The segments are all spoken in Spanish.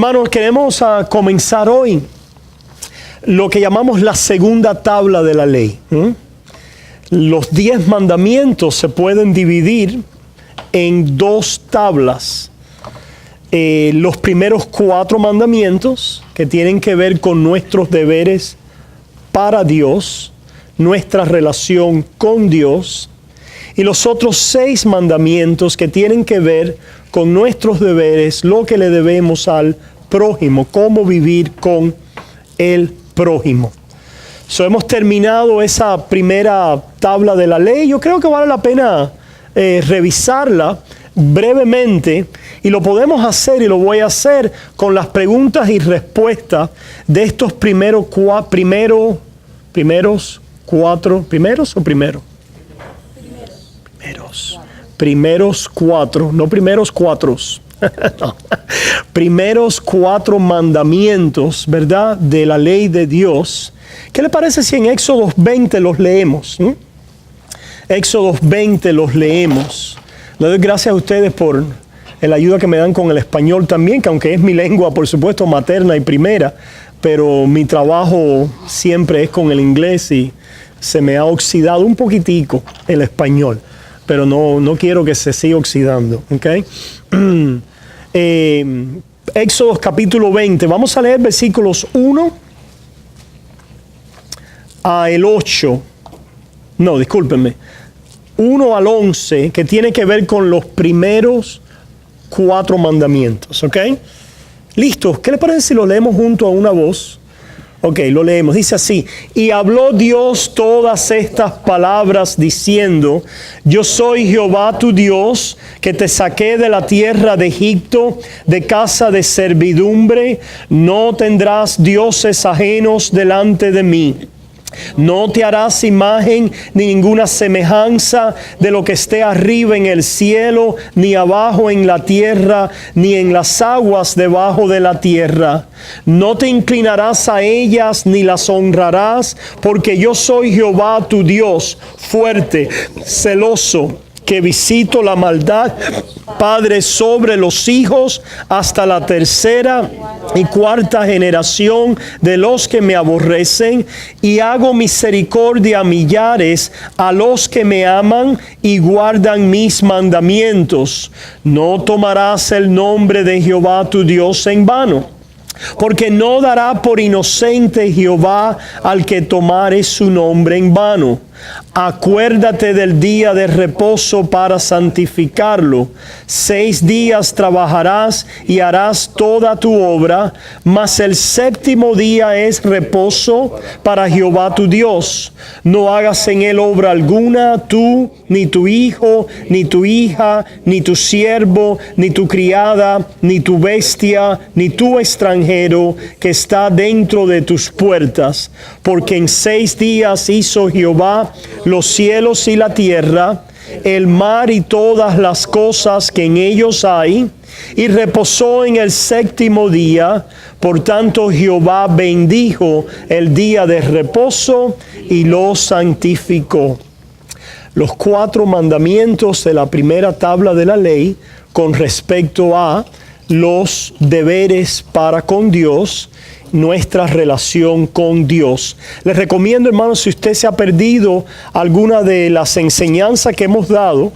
Hermanos, queremos comenzar hoy lo que llamamos la segunda tabla de la ley. Los 10 mandamientos se pueden dividir en 2 tablas. Los primeros 4 mandamientos que tienen que ver con nuestros deberes para Dios, nuestra relación con Dios, y los otros 6 mandamientos que tienen que ver con nuestros deberes, lo que le debemos al prójimo, cómo vivir con el prójimo. Hemos terminado esa primera tabla de la ley. Yo creo que vale la pena revisarla brevemente, y lo podemos hacer y lo voy a hacer con las preguntas y respuestas de estos primeros 4, no primeros 4. No. Primeros 4 mandamientos, ¿verdad?, de la ley de Dios. ¿Qué le parece si en Éxodo 20 los leemos? Éxodo 20 los leemos. Le doy gracias a ustedes por la ayuda que me dan con el español también, que aunque es mi lengua, por supuesto, materna y primera, pero mi trabajo siempre es con el inglés y se me ha oxidado un poquitico el español, pero no quiero que se siga oxidando, ¿ok? Éxodo capítulo 20, vamos a leer versículos 1 al 8, no, discúlpenme, 1 al 11, que tiene que ver con los primeros 4 mandamientos, ¿ok? ¿Listos? ¿Qué le parece si lo leemos junto a una voz? Ok, lo leemos. Dice así: y habló Dios todas estas palabras diciendo: yo soy Jehová tu Dios, que te saqué de la tierra de Egipto, de casa de servidumbre. No tendrás dioses ajenos delante de mí. No te harás imagen ni ninguna semejanza de lo que esté arriba en el cielo, ni abajo en la tierra, ni en las aguas debajo de la tierra. No te inclinarás a ellas ni las honrarás, porque yo soy Jehová tu Dios, fuerte, celoso, que visito la maldad, padre, sobre los hijos hasta la 3ª y 4ª generación de los que me aborrecen, y hago misericordia a millares a los que me aman y guardan mis mandamientos. No tomarás el nombre de Jehová tu Dios en vano, porque no dará por inocente Jehová al que tomare su nombre en vano. Acuérdate del día de reposo para santificarlo. 6 días trabajarás y harás toda tu obra, mas el 7º día es reposo para Jehová tu Dios. No hagas en él obra alguna, tú, ni tu hijo, ni tu hija, ni tu siervo, ni tu criada, ni tu bestia, ni tu extranjero que está dentro de tus puertas. Porque en 6 días hizo Jehová los cielos y la tierra, el mar y todas las cosas que en ellos hay, y reposó en el 7º día. Por tanto, Jehová bendijo el día de reposo y lo santificó. Los 4 mandamientos de la primera tabla de la ley con respecto a los deberes para con Dios, nuestra relación con Dios. Les recomiendo, hermanos, si usted se ha perdido alguna de las enseñanzas que hemos dado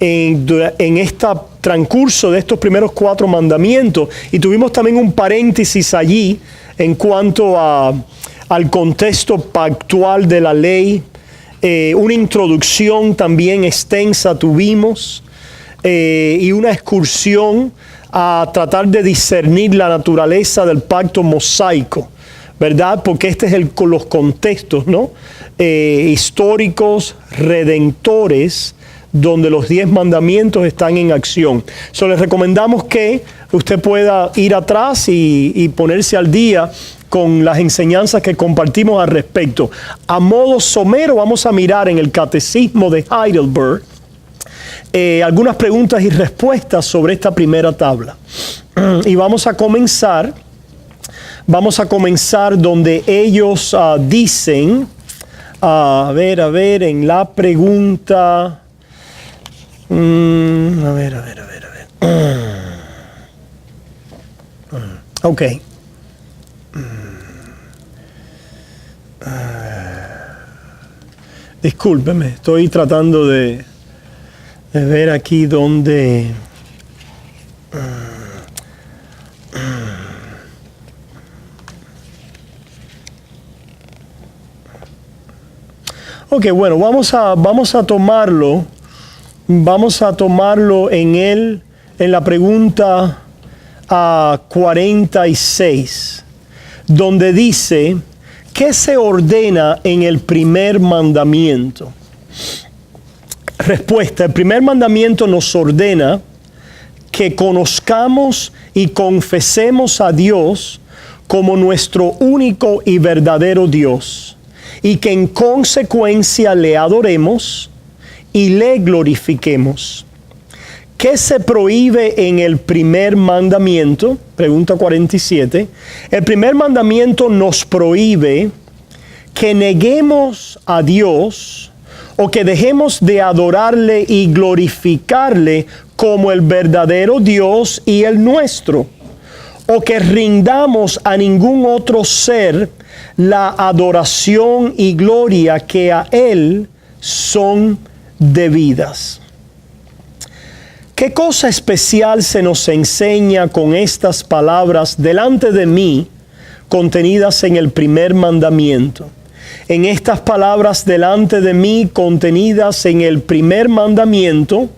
en este transcurso de estos primeros 4 mandamientos, y tuvimos también un paréntesis allí en cuanto al contexto pactual de la ley, una introducción también extensa tuvimos, y una excursión a tratar de discernir la naturaleza del pacto mosaico, ¿verdad? Porque este es los contextos, ¿no? Históricos, redentores, donde los 10 mandamientos están en acción. Les recomendamos que usted pueda ir atrás y ponerse al día con las enseñanzas que compartimos al respecto. A modo somero, vamos a mirar en el Catecismo de Heidelberg algunas preguntas y respuestas sobre esta primera tabla. Y vamos a comenzar donde ellos dicen, a ver, en la pregunta, a ver. Ok. Discúlpeme, estoy tratando de ver aquí dónde... Ok, bueno, vamos a tomarlo en la pregunta 46, donde dice, ¿qué se ordena en el primer mandamiento? Respuesta, el primer mandamiento nos ordena que conozcamos y confesemos a Dios como nuestro único y verdadero Dios, y que en consecuencia le adoremos y le glorifiquemos. ¿Qué se prohíbe en el primer mandamiento? Pregunta 47. El primer mandamiento nos prohíbe que neguemos a Dios o que dejemos de adorarle y glorificarle como el verdadero Dios y el nuestro, o que rindamos a ningún otro ser la adoración y gloria que a Él son debidas. ¿Qué cosa especial se nos enseña con estas palabras delante de mí, contenidas en el primer mandamiento? En estas palabras delante de mí, contenidas en el primer mandamiento,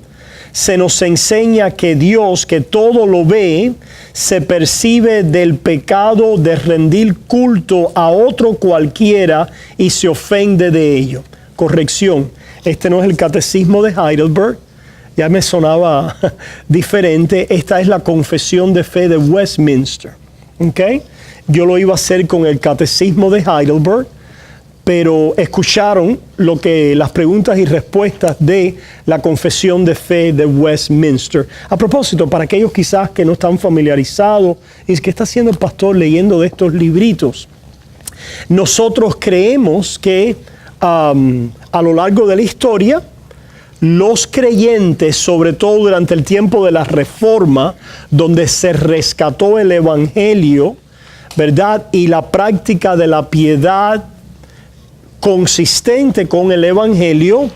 se nos enseña que Dios, que todo lo ve, se percibe del pecado de rendir culto a otro cualquiera y se ofende de ello. Corrección, este no es el catecismo de Heidelberg, ya me sonaba diferente. Esta es la confesión de fe de Westminster. ¿Okay? Yo lo iba a hacer con el catecismo de Heidelberg, pero escucharon las preguntas y respuestas de la confesión de fe de Westminster. A propósito, para aquellos quizás que no están familiarizados, y que está haciendo el pastor leyendo de estos libritos, nosotros creemos que a lo largo de la historia, los creyentes, sobre todo durante el tiempo de la Reforma, donde se rescató el Evangelio, ¿verdad? Y la práctica de la piedad consistente con el Evangelio,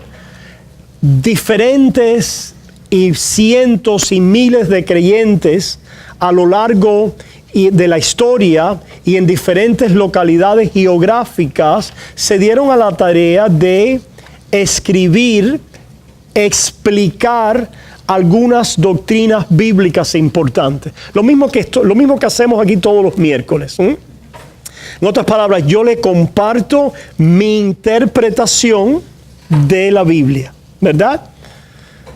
diferentes y cientos y miles de creyentes a lo largo de la historia y en diferentes localidades geográficas se dieron a la tarea de escribir, explicar algunas doctrinas bíblicas importantes. Lo mismo que hacemos aquí todos los miércoles. En otras palabras, yo le comparto mi interpretación de la Biblia, ¿verdad?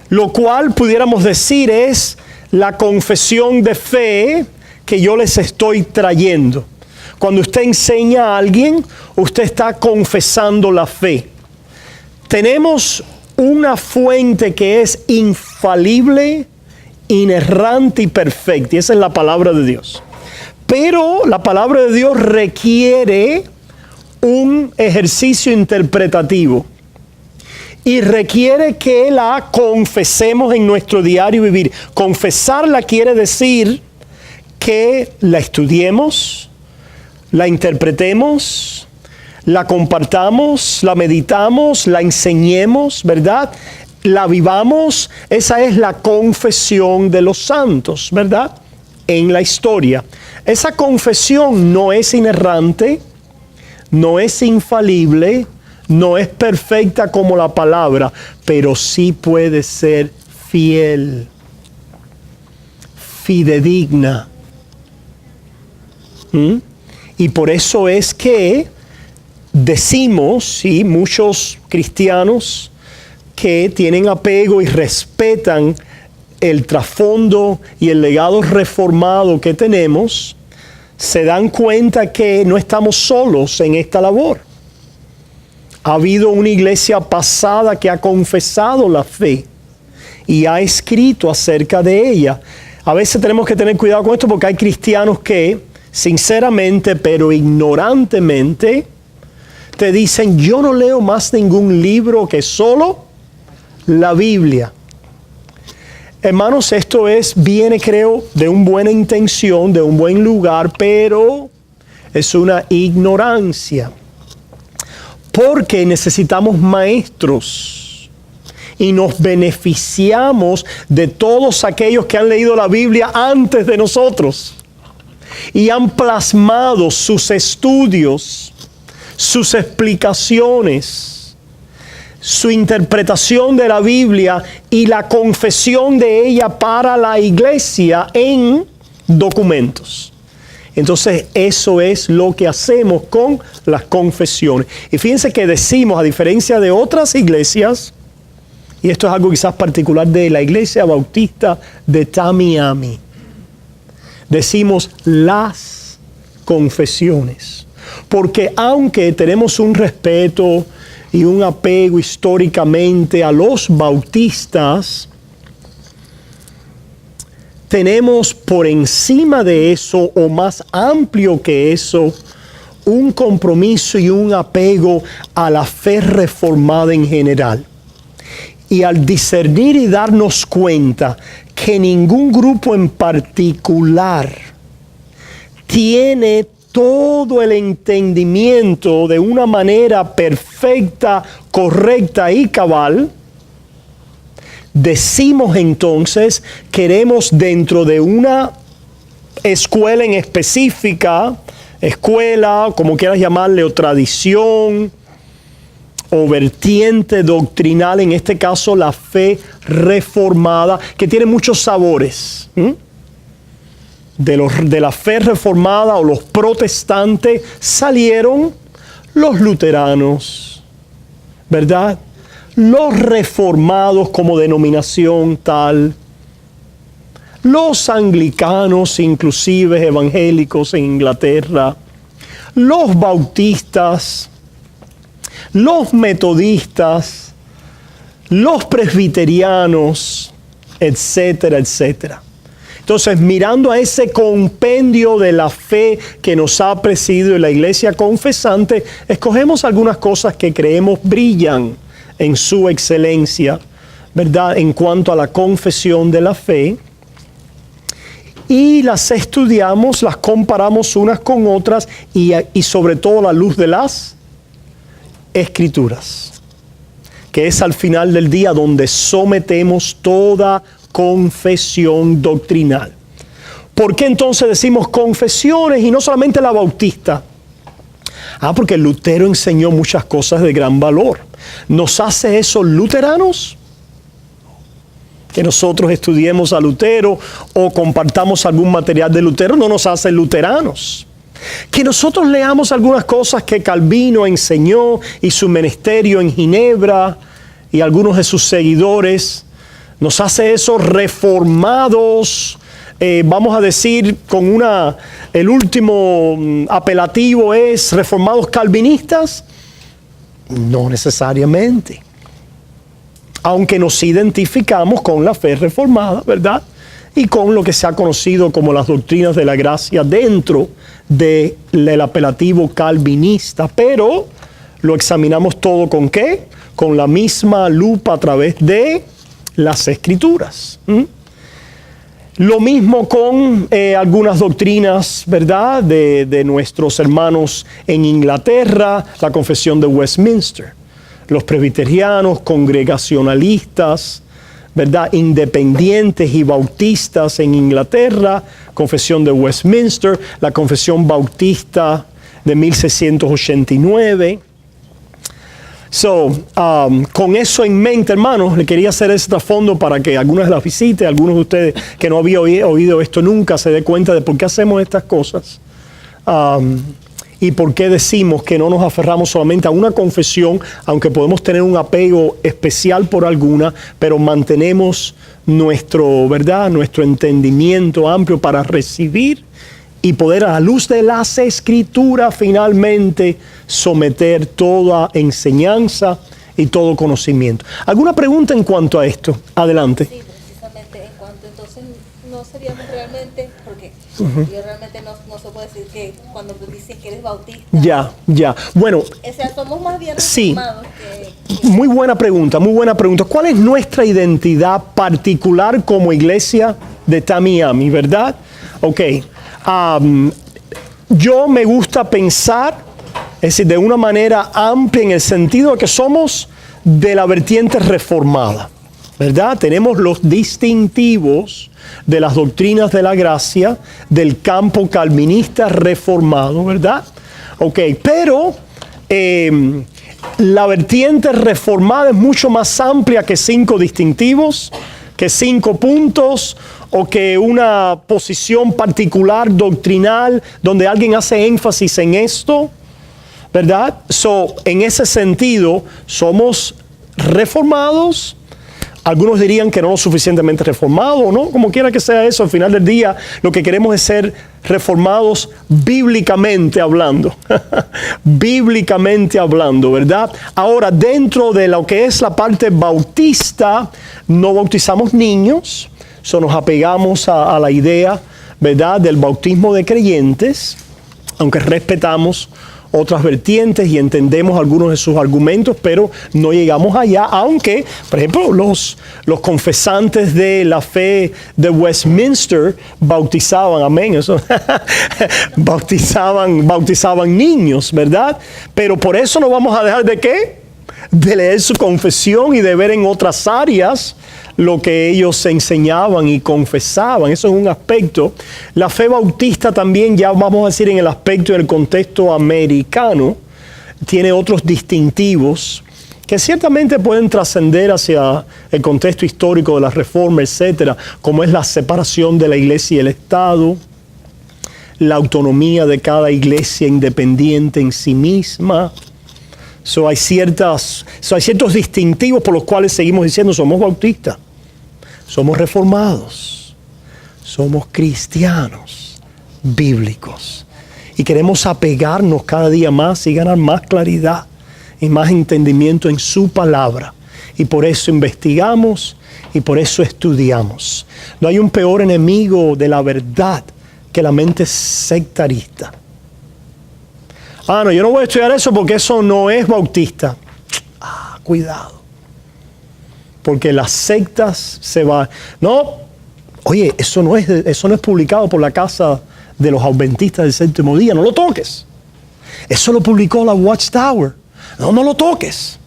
Lo cual pudiéramos decir es la confesión de fe que yo les estoy trayendo. Cuando usted enseña a alguien, usted está confesando la fe. Tenemos una fuente que es infalible, inerrante y perfecta, y esa es la palabra de Dios. Pero la palabra de Dios requiere un ejercicio interpretativo y requiere que la confesemos en nuestro diario vivir. Confesarla quiere decir que la estudiemos, la interpretemos, la compartamos, la meditamos, la enseñemos, ¿verdad? La vivamos. Esa es la confesión de los santos, ¿verdad? En la historia. Esa confesión no es inerrante, no es infalible, no es perfecta como la palabra, pero sí puede ser fiel, fidedigna. Y por eso es que decimos, y muchos cristianos que tienen apego y respetan el trasfondo y el legado reformado que tenemos, se dan cuenta que no estamos solos en esta labor. Ha habido una iglesia pasada que ha confesado la fe y ha escrito acerca de ella. A veces tenemos que tener cuidado con esto porque hay cristianos que, sinceramente, pero ignorantemente, te dicen, yo no leo más ningún libro que solo la Biblia. Hermanos, viene, creo, de una buena intención, de un buen lugar, pero es una ignorancia. Porque necesitamos maestros y nos beneficiamos de todos aquellos que han leído la Biblia antes de nosotros y han plasmado sus estudios, sus explicaciones, su interpretación de la Biblia y la confesión de ella para la iglesia en documentos. Entonces, eso es lo que hacemos con las confesiones. Y fíjense que decimos, a diferencia de otras iglesias, y esto es algo quizás particular de la Iglesia Bautista de Tamiami, decimos las confesiones. Porque aunque tenemos un respeto y un apego históricamente a los bautistas, tenemos por encima de eso, o más amplio que eso, un compromiso y un apego a la fe reformada en general. Y al discernir y darnos cuenta que ningún grupo en particular tiene todo el entendimiento de una manera perfecta, correcta y cabal, decimos entonces, queremos dentro de una escuela en específica, escuela, como quieras llamarle, o tradición, o vertiente doctrinal, en este caso la fe reformada, que tiene muchos sabores. De la fe reformada o los protestantes salieron los luteranos, ¿verdad? Los reformados como denominación tal, los anglicanos, inclusive evangélicos en Inglaterra, los bautistas, los metodistas, los presbiterianos, etcétera, etcétera. Entonces, mirando a ese compendio de la fe que nos ha presidido en la iglesia confesante, escogemos algunas cosas que creemos brillan en su excelencia, ¿verdad?, en cuanto a la confesión de la fe, y las estudiamos, las comparamos unas con otras y sobre todo a la luz de las Escrituras, que es al final del día donde sometemos toda confesión doctrinal. ¿Por qué entonces decimos confesiones y no solamente la bautista? Porque Lutero enseñó muchas cosas de gran valor. ¿Nos hace eso luteranos? Que nosotros estudiemos a Lutero o compartamos algún material de Lutero no nos hace luteranos. Que nosotros leamos algunas cosas que Calvino enseñó y su ministerio en Ginebra y algunos de sus seguidores, nos hace eso reformados, vamos a decir el último apelativo es reformados calvinistas. No necesariamente. Aunque nos identificamos con la fe reformada, ¿verdad? Y con lo que se ha conocido como las doctrinas de la gracia dentro del apelativo calvinista. Pero lo examinamos todo ¿con qué? Con la misma lupa a través de las Escrituras. Lo mismo con algunas doctrinas, ¿verdad?, de nuestros hermanos en Inglaterra, la confesión de Westminster. Los presbiterianos, congregacionalistas, ¿verdad?, independientes y bautistas en Inglaterra, confesión de Westminster, la confesión bautista de 1689. Con eso en mente, hermanos, le quería hacer ese trasfondo para que algunas de las visites, algunos de ustedes que no habían oído esto nunca, se den cuenta de por qué hacemos estas cosas. Y por qué decimos que no nos aferramos solamente a una confesión, aunque podemos tener un apego especial por alguna, pero mantenemos nuestro entendimiento amplio para recibir y poder a la luz de las Escrituras finalmente someter toda enseñanza y todo conocimiento. ¿Alguna pregunta en cuanto a esto? Adelante. Sí, precisamente en cuanto entonces no seríamos realmente, porque Yo realmente no se puede decir que cuando tú dices que eres bautista. Ya. Bueno, O sea, somos más bien sí. reformados que... Muy buena pregunta. ¿Cuál es nuestra identidad particular como iglesia de Tamiami, verdad? Ok. Yo me gusta pensar, es decir, de una manera amplia en el sentido de que somos de la vertiente reformada, ¿verdad? Tenemos los distintivos de las doctrinas de la gracia del campo calvinista reformado, ¿verdad? Ok, pero la vertiente reformada es mucho más amplia que 5 distintivos, que 5 puntos o que una posición particular doctrinal donde alguien hace énfasis en esto, ¿verdad? En ese sentido, somos reformados. Algunos dirían que no lo suficientemente reformados, ¿no? Como quiera que sea eso, al final del día lo que queremos es ser reformados bíblicamente hablando. Bíblicamente hablando, ¿verdad? Ahora, dentro de lo que es la parte bautista, no bautizamos niños, nos apegamos a la idea, ¿verdad?, del bautismo de creyentes, aunque respetamos otras vertientes y entendemos algunos de sus argumentos, pero no llegamos allá, aunque, por ejemplo, los confesantes de la fe de Westminster bautizaban, amén, eso, bautizaban niños, ¿verdad? Pero por eso no vamos a dejar de ¿qué? De leer su confesión y de ver en otras áreas lo que ellos enseñaban y confesaban. Eso es un aspecto. La fe bautista también, ya vamos a decir en el aspecto del contexto americano, tiene otros distintivos que ciertamente pueden trascender hacia el contexto histórico de la Reforma, etcétera, como es la separación de la iglesia y el Estado, la autonomía de cada iglesia independiente en sí misma. Hay ciertos distintivos por los cuales seguimos diciendo somos bautistas, somos reformados, somos cristianos bíblicos y queremos apegarnos cada día más y ganar más claridad y más entendimiento en su palabra, y por eso investigamos y por eso estudiamos. No hay un peor enemigo de la verdad que la mente sectarista. No, yo no voy a estudiar eso porque eso no es bautista. Cuidado. Porque las sectas se van. No, oye, eso no es publicado por la Casa de los Adventistas del Séptimo Día. No lo toques. Eso lo publicó la Watchtower. No lo toques.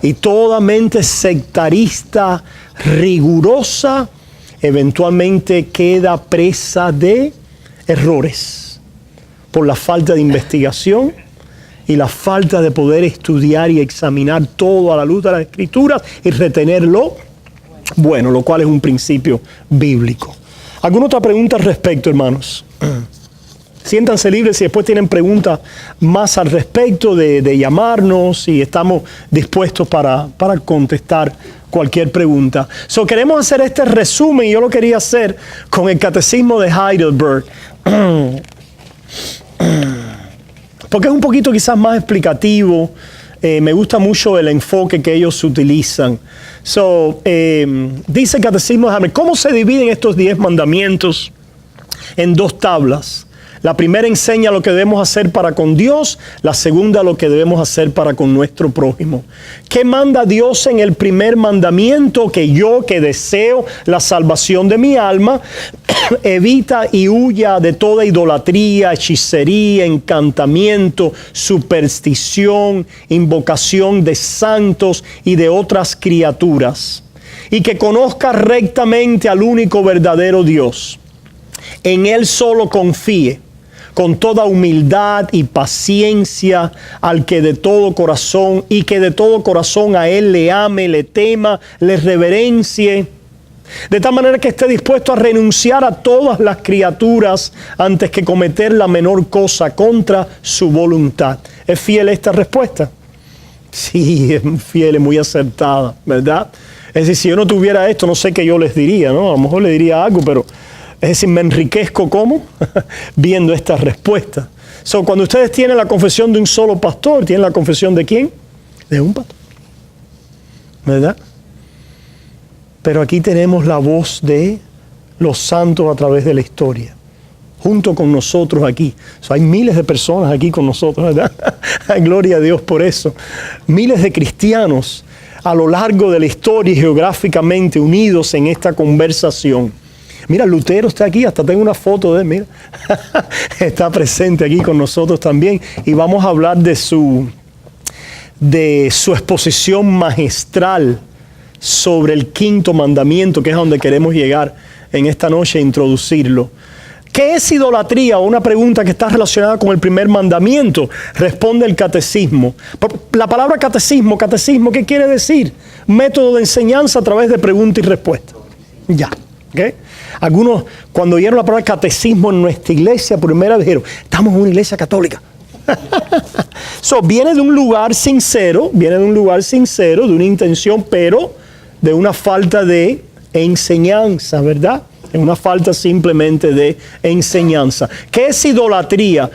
Y toda mente sectarista rigurosa eventualmente queda presa de errores por la falta de investigación y la falta de poder estudiar y examinar todo a la luz de las Escrituras y retenerlo bueno, lo cual es un principio bíblico. ¿Alguna otra pregunta al respecto, hermanos? Siéntanse libres si después tienen preguntas más al respecto de llamarnos, y estamos dispuestos para contestar cualquier pregunta. Queremos hacer este resumen, y yo lo quería hacer con el Catecismo de Heidelberg. Porque es un poquito quizás más explicativo. Me gusta mucho el enfoque que ellos utilizan. Dice el Catecismo de Heidelberg, ¿cómo se dividen estos 10 mandamientos? En 2 tablas. La primera enseña lo que debemos hacer para con Dios, la segunda lo que debemos hacer para con nuestro prójimo. ¿Qué manda Dios en el primer mandamiento? Que yo, que deseo la salvación de mi alma, evita y huya de toda idolatría, hechicería, encantamiento, superstición, invocación de santos y de otras criaturas, y que conozca rectamente al único verdadero Dios. En Él solo confíe, con toda humildad y paciencia, al que de todo corazón, y que de todo corazón a Él le ame, le tema, le reverencie, de tal manera que esté dispuesto a renunciar a todas las criaturas antes que cometer la menor cosa contra su voluntad. ¿Es fiel esta respuesta? Sí, es fiel, es muy acertada, ¿verdad? Es decir, si yo no tuviera esto, no sé qué yo les diría, ¿no? A lo mejor le diría algo, pero es decir, me enriquezco ¿cómo? Viendo esta respuesta. Cuando ustedes tienen la confesión de un solo pastor, ¿tienen la confesión de quién? De un pastor, ¿verdad? Pero aquí tenemos la voz de los santos a través de la historia. junto con nosotros aquí. Hay miles de personas aquí con nosotros, ¿verdad? Gloria a Dios por eso. Miles de cristianos a lo largo de la historia y geográficamente unidos en esta conversación. Mira, Lutero está aquí, hasta tengo una foto de él, mira. Está presente aquí con nosotros también. Y vamos a hablar de su exposición magistral sobre el quinto mandamiento, que es a donde queremos llegar en esta noche e introducirlo. ¿Qué es idolatría? Una pregunta que está relacionada con el primer mandamiento. Responde el catecismo. La palabra catecismo, ¿qué quiere decir? Método de enseñanza a través de pregunta y respuesta. Ya. ¿Okay? Algunos, cuando oyeron la palabra catecismo en nuestra iglesia, por primera vez dijeron, estamos en una iglesia católica. Viene de un lugar sincero, de una intención, pero de una falta de enseñanza, ¿verdad? Es una falta simplemente de enseñanza. ¿Qué es idolatría?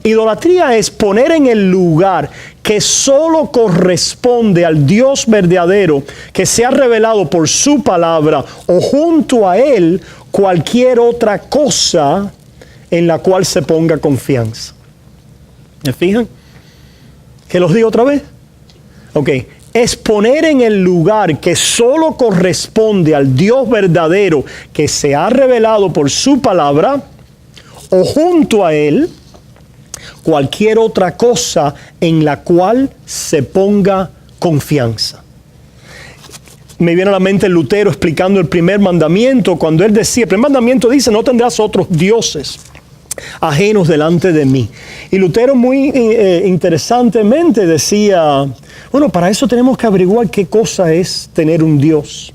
Idolatría es poner en el lugar que solo corresponde al Dios verdadero, que se ha revelado por su palabra, o junto a Él cualquier otra cosa en la cual se ponga confianza. ¿Me fijan? ¿Que los digo otra vez? Ok. Es poner en el lugar que solo corresponde al Dios verdadero que se ha revelado por su palabra, o junto a Él cualquier otra cosa en la cual se ponga confianza. Me viene a la mente Lutero explicando el primer mandamiento, cuando él decía, el primer mandamiento dice, no tendrás otros dioses ajenos delante de mí. Y Lutero muy interesantemente decía, bueno, para eso tenemos que averiguar qué cosa es tener un Dios.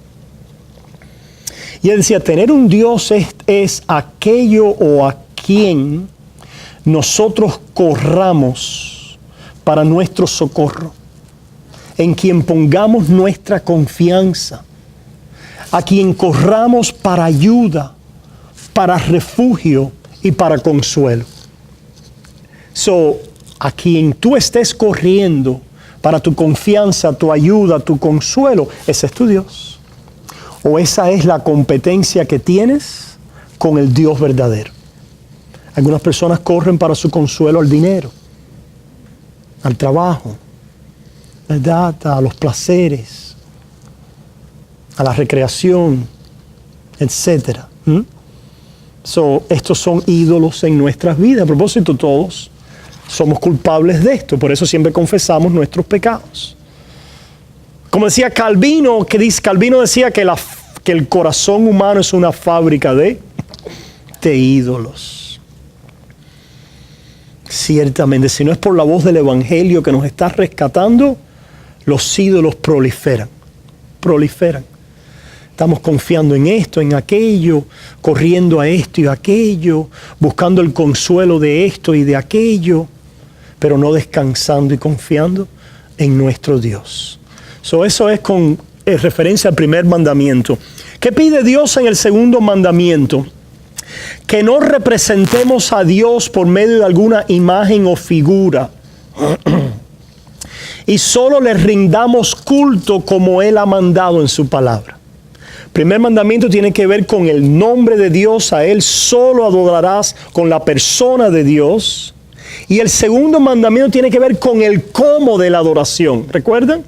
Y él decía, tener un Dios es aquello o a quien nosotros corramos para nuestro socorro, en quien pongamos nuestra confianza, a quien corramos para ayuda, para refugio y para consuelo. A quien tú estés corriendo para tu confianza, tu ayuda, tu consuelo, ese es tu Dios. O esa es la competencia que tienes con el Dios verdadero. Algunas personas corren para su consuelo al dinero, al trabajo, ¿verdad? A los placeres, a la recreación, etc. Estos son ídolos en nuestras vidas. A propósito, todos somos culpables de esto. Por eso siempre confesamos nuestros pecados. Como decía Calvino, Calvino decía que el corazón humano es una fábrica de ídolos. Ciertamente, si no es por la voz del Evangelio que nos está rescatando, los ídolos proliferan. Estamos confiando en esto, en aquello, corriendo a esto y aquello, buscando el consuelo de esto y de aquello, pero no descansando y confiando en nuestro Dios. Eso es con referencia al primer mandamiento. ¿Qué pide Dios en el segundo mandamiento? Que no representemos a Dios por medio de alguna imagen o figura y solo le rindamos culto como Él ha mandado en su palabra. Primer mandamiento tiene que ver con el nombre de Dios, a Él solo adorarás con la persona de Dios. Y el segundo mandamiento tiene que ver con el cómo de la adoración. ¿Recuerdan?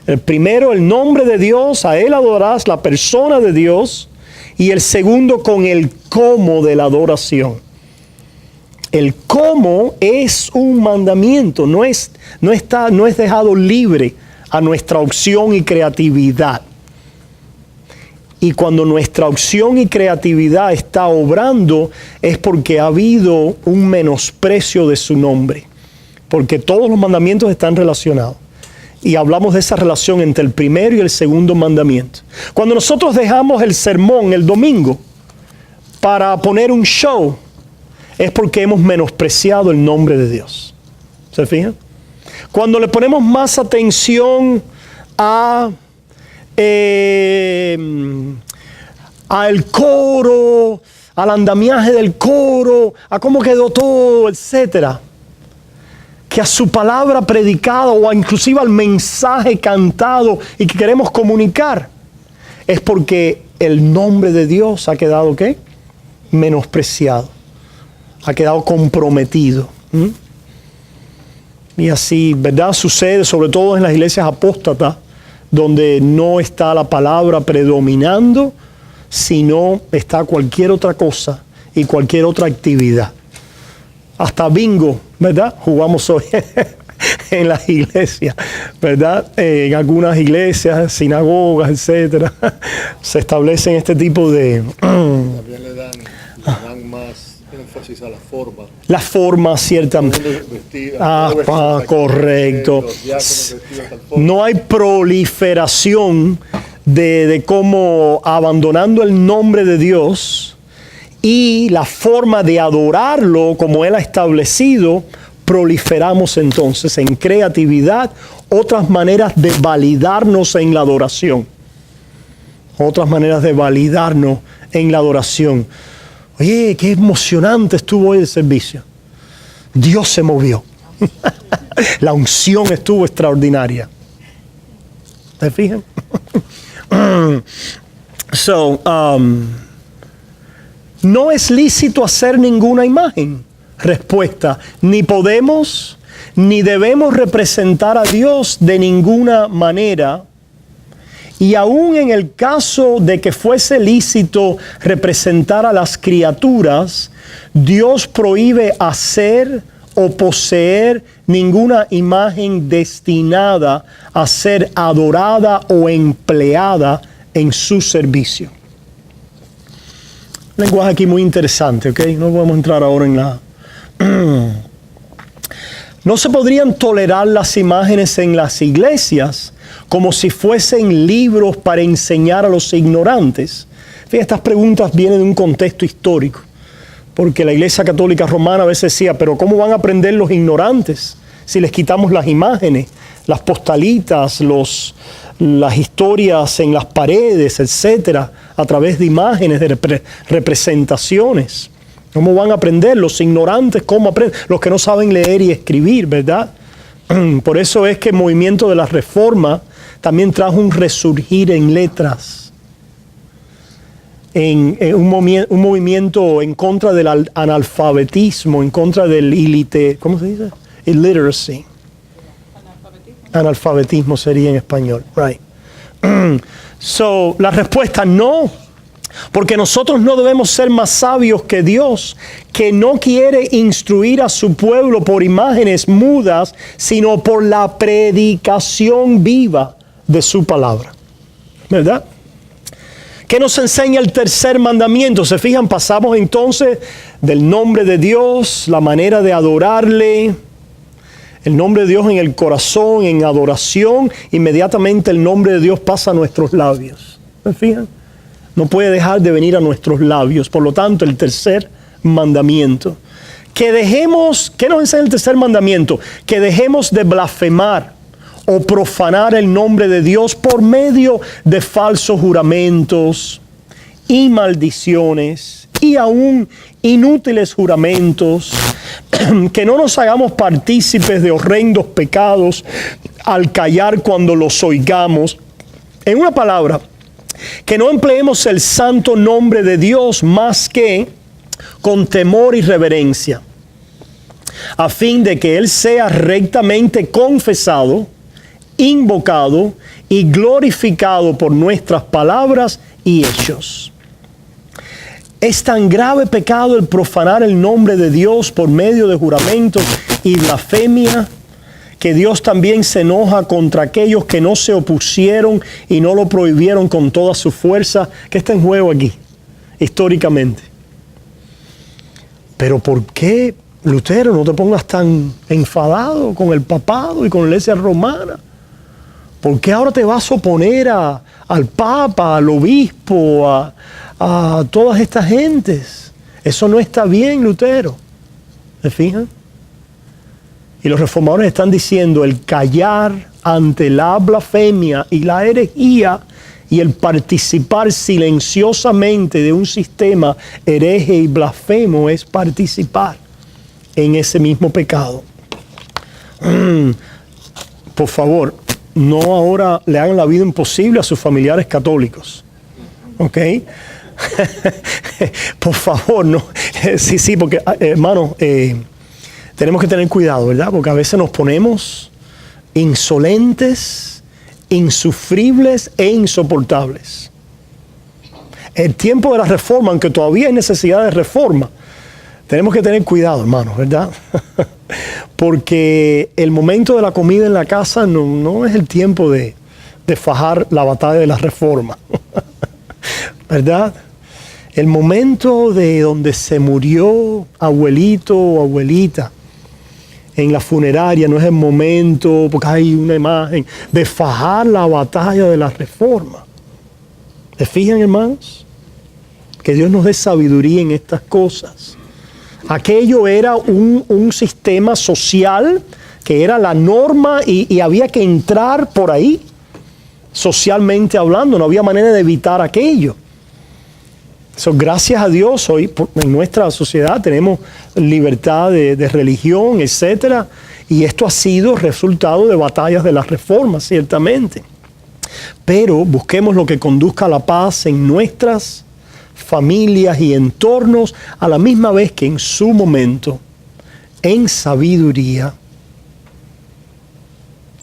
El primero, el nombre de Dios, a Él adorarás, la persona de Dios. Y el segundo con el cómo de la adoración. El cómo es un mandamiento, no es dejado libre a nuestra opción y creatividad. Y cuando nuestra opción y creatividad está obrando es porque ha habido un menosprecio de su nombre. Porque todos los mandamientos están relacionados. Y hablamos de esa relación entre el primero y el segundo mandamiento. Cuando nosotros dejamos el sermón el domingo para poner un show, es porque hemos menospreciado el nombre de Dios. ¿Se fijan? Cuando le ponemos más atención al coro, al andamiaje del coro, a cómo quedó todo, etcétera, que a su palabra predicada o inclusive al mensaje cantado y que queremos comunicar, es porque el nombre de Dios ha quedado ¿qué? Menospreciado. ha quedado comprometido. Y así, ¿verdad? Sucede sobre todo en las iglesias apóstatas, donde no está la palabra predominando, sino está cualquier otra cosa y cualquier otra actividad. Hasta bingo, ¿verdad? Jugamos hoy en las iglesias, ¿verdad? En algunas iglesias, sinagogas, etcétera, se establecen este tipo de... También le dan más énfasis a la forma. La forma, ciertamente. Correcto. No hay proliferación de cómo, abandonando el nombre de Dios y la forma de adorarlo como Él ha establecido, proliferamos entonces en creatividad, otras maneras de validarnos en la adoración. Otras maneras de validarnos en la adoración. Oye, qué emocionante estuvo hoy el servicio. Dios se movió. La unción estuvo extraordinaria. ¿Se fijan? No es lícito hacer ninguna imagen. Respuesta: ni podemos ni debemos representar a Dios de ninguna manera. Y aún en el caso de que fuese lícito representar a las criaturas, Dios prohíbe hacer o poseer ninguna imagen destinada a ser adorada o empleada en su servicio. Un lenguaje aquí muy interesante, ¿ok? No podemos entrar ahora en la... No se podrían tolerar las imágenes en las iglesias como si fuesen libros para enseñar a los ignorantes. Fíjate, estas preguntas vienen de un contexto histórico, porque la Iglesia Católica Romana a veces decía, pero ¿cómo van a aprender los ignorantes si les quitamos las imágenes, las postalitas, las historias en las paredes, etcétera, a través de imágenes, de representaciones? ¿Cómo van a aprender los ignorantes? ¿Cómo aprenden? Los que no saben leer y escribir, ¿verdad? Por eso es que el movimiento de la Reforma también trajo un resurgir en letras, en un movimiento en contra del analfabetismo, en contra del ¿cómo se dice? Illiteracy. Analfabetismo sería en español, right? La respuesta no, porque nosotros no debemos ser más sabios que Dios, que no quiere instruir a su pueblo por imágenes mudas, sino por la predicación viva de su palabra. ¿Verdad? ¿Qué nos enseña el tercer mandamiento? ¿Se fijan? Pasamos entonces del nombre de Dios, la manera de adorarle, el nombre de Dios en el corazón, en adoración, inmediatamente el nombre de Dios pasa a nuestros labios. ¿Se fijan? No puede dejar de venir a nuestros labios. Por lo tanto, el tercer mandamiento. ¿Qué nos enseña el tercer mandamiento? Que dejemos de blasfemar o profanar el nombre de Dios por medio de falsos juramentos y maldiciones y aún inútiles juramentos, que no nos hagamos partícipes de horrendos pecados al callar cuando los oigamos. En una palabra, que no empleemos el santo nombre de Dios más que con temor y reverencia, a fin de que Él sea rectamente confesado, invocado y glorificado por nuestras palabras y hechos. Es tan grave pecado el profanar el nombre de Dios por medio de juramentos y blasfemia, que Dios también se enoja contra aquellos que no se opusieron y no lo prohibieron con toda su fuerza. ¿Qué está en juego aquí, históricamente? Pero ¿por qué, Lutero, no te pongas tan enfadado con el papado y con la Iglesia romana? ¿Por qué ahora te vas a oponer al Papa, al obispo, a todas estas gentes? Eso no está bien, Lutero. ¿Se fijan? Y los reformadores están diciendo, el callar ante la blasfemia y la herejía y el participar silenciosamente de un sistema hereje y blasfemo es participar en ese mismo pecado. Por favor, no ahora le hagan la vida imposible a sus familiares católicos. ¿Ok? Por favor, no. Sí, porque, hermano, tenemos que tener cuidado, ¿verdad? Porque a veces nos ponemos insolentes, insufribles e insoportables. El tiempo de la reforma, aunque todavía hay necesidad de reforma, tenemos que tener cuidado, hermanos, ¿verdad? Porque el momento de la comida en la casa no es el tiempo de fajar la batalla de la reforma, ¿verdad? El momento de donde se murió abuelito o abuelita en la funeraria no es el momento, porque hay una imagen, de fajar la batalla de la reforma. ¿Se fijan, hermanos? Que Dios nos dé sabiduría en estas cosas. Aquello era un sistema social que era la norma y había que entrar por ahí, socialmente hablando. No había manera de evitar aquello. Gracias a Dios, hoy en nuestra sociedad tenemos libertad de religión, etcétera, y esto ha sido resultado de batallas de la reforma, ciertamente. Pero busquemos lo que conduzca a la paz en nuestras familias y entornos, a la misma vez que en su momento, en sabiduría,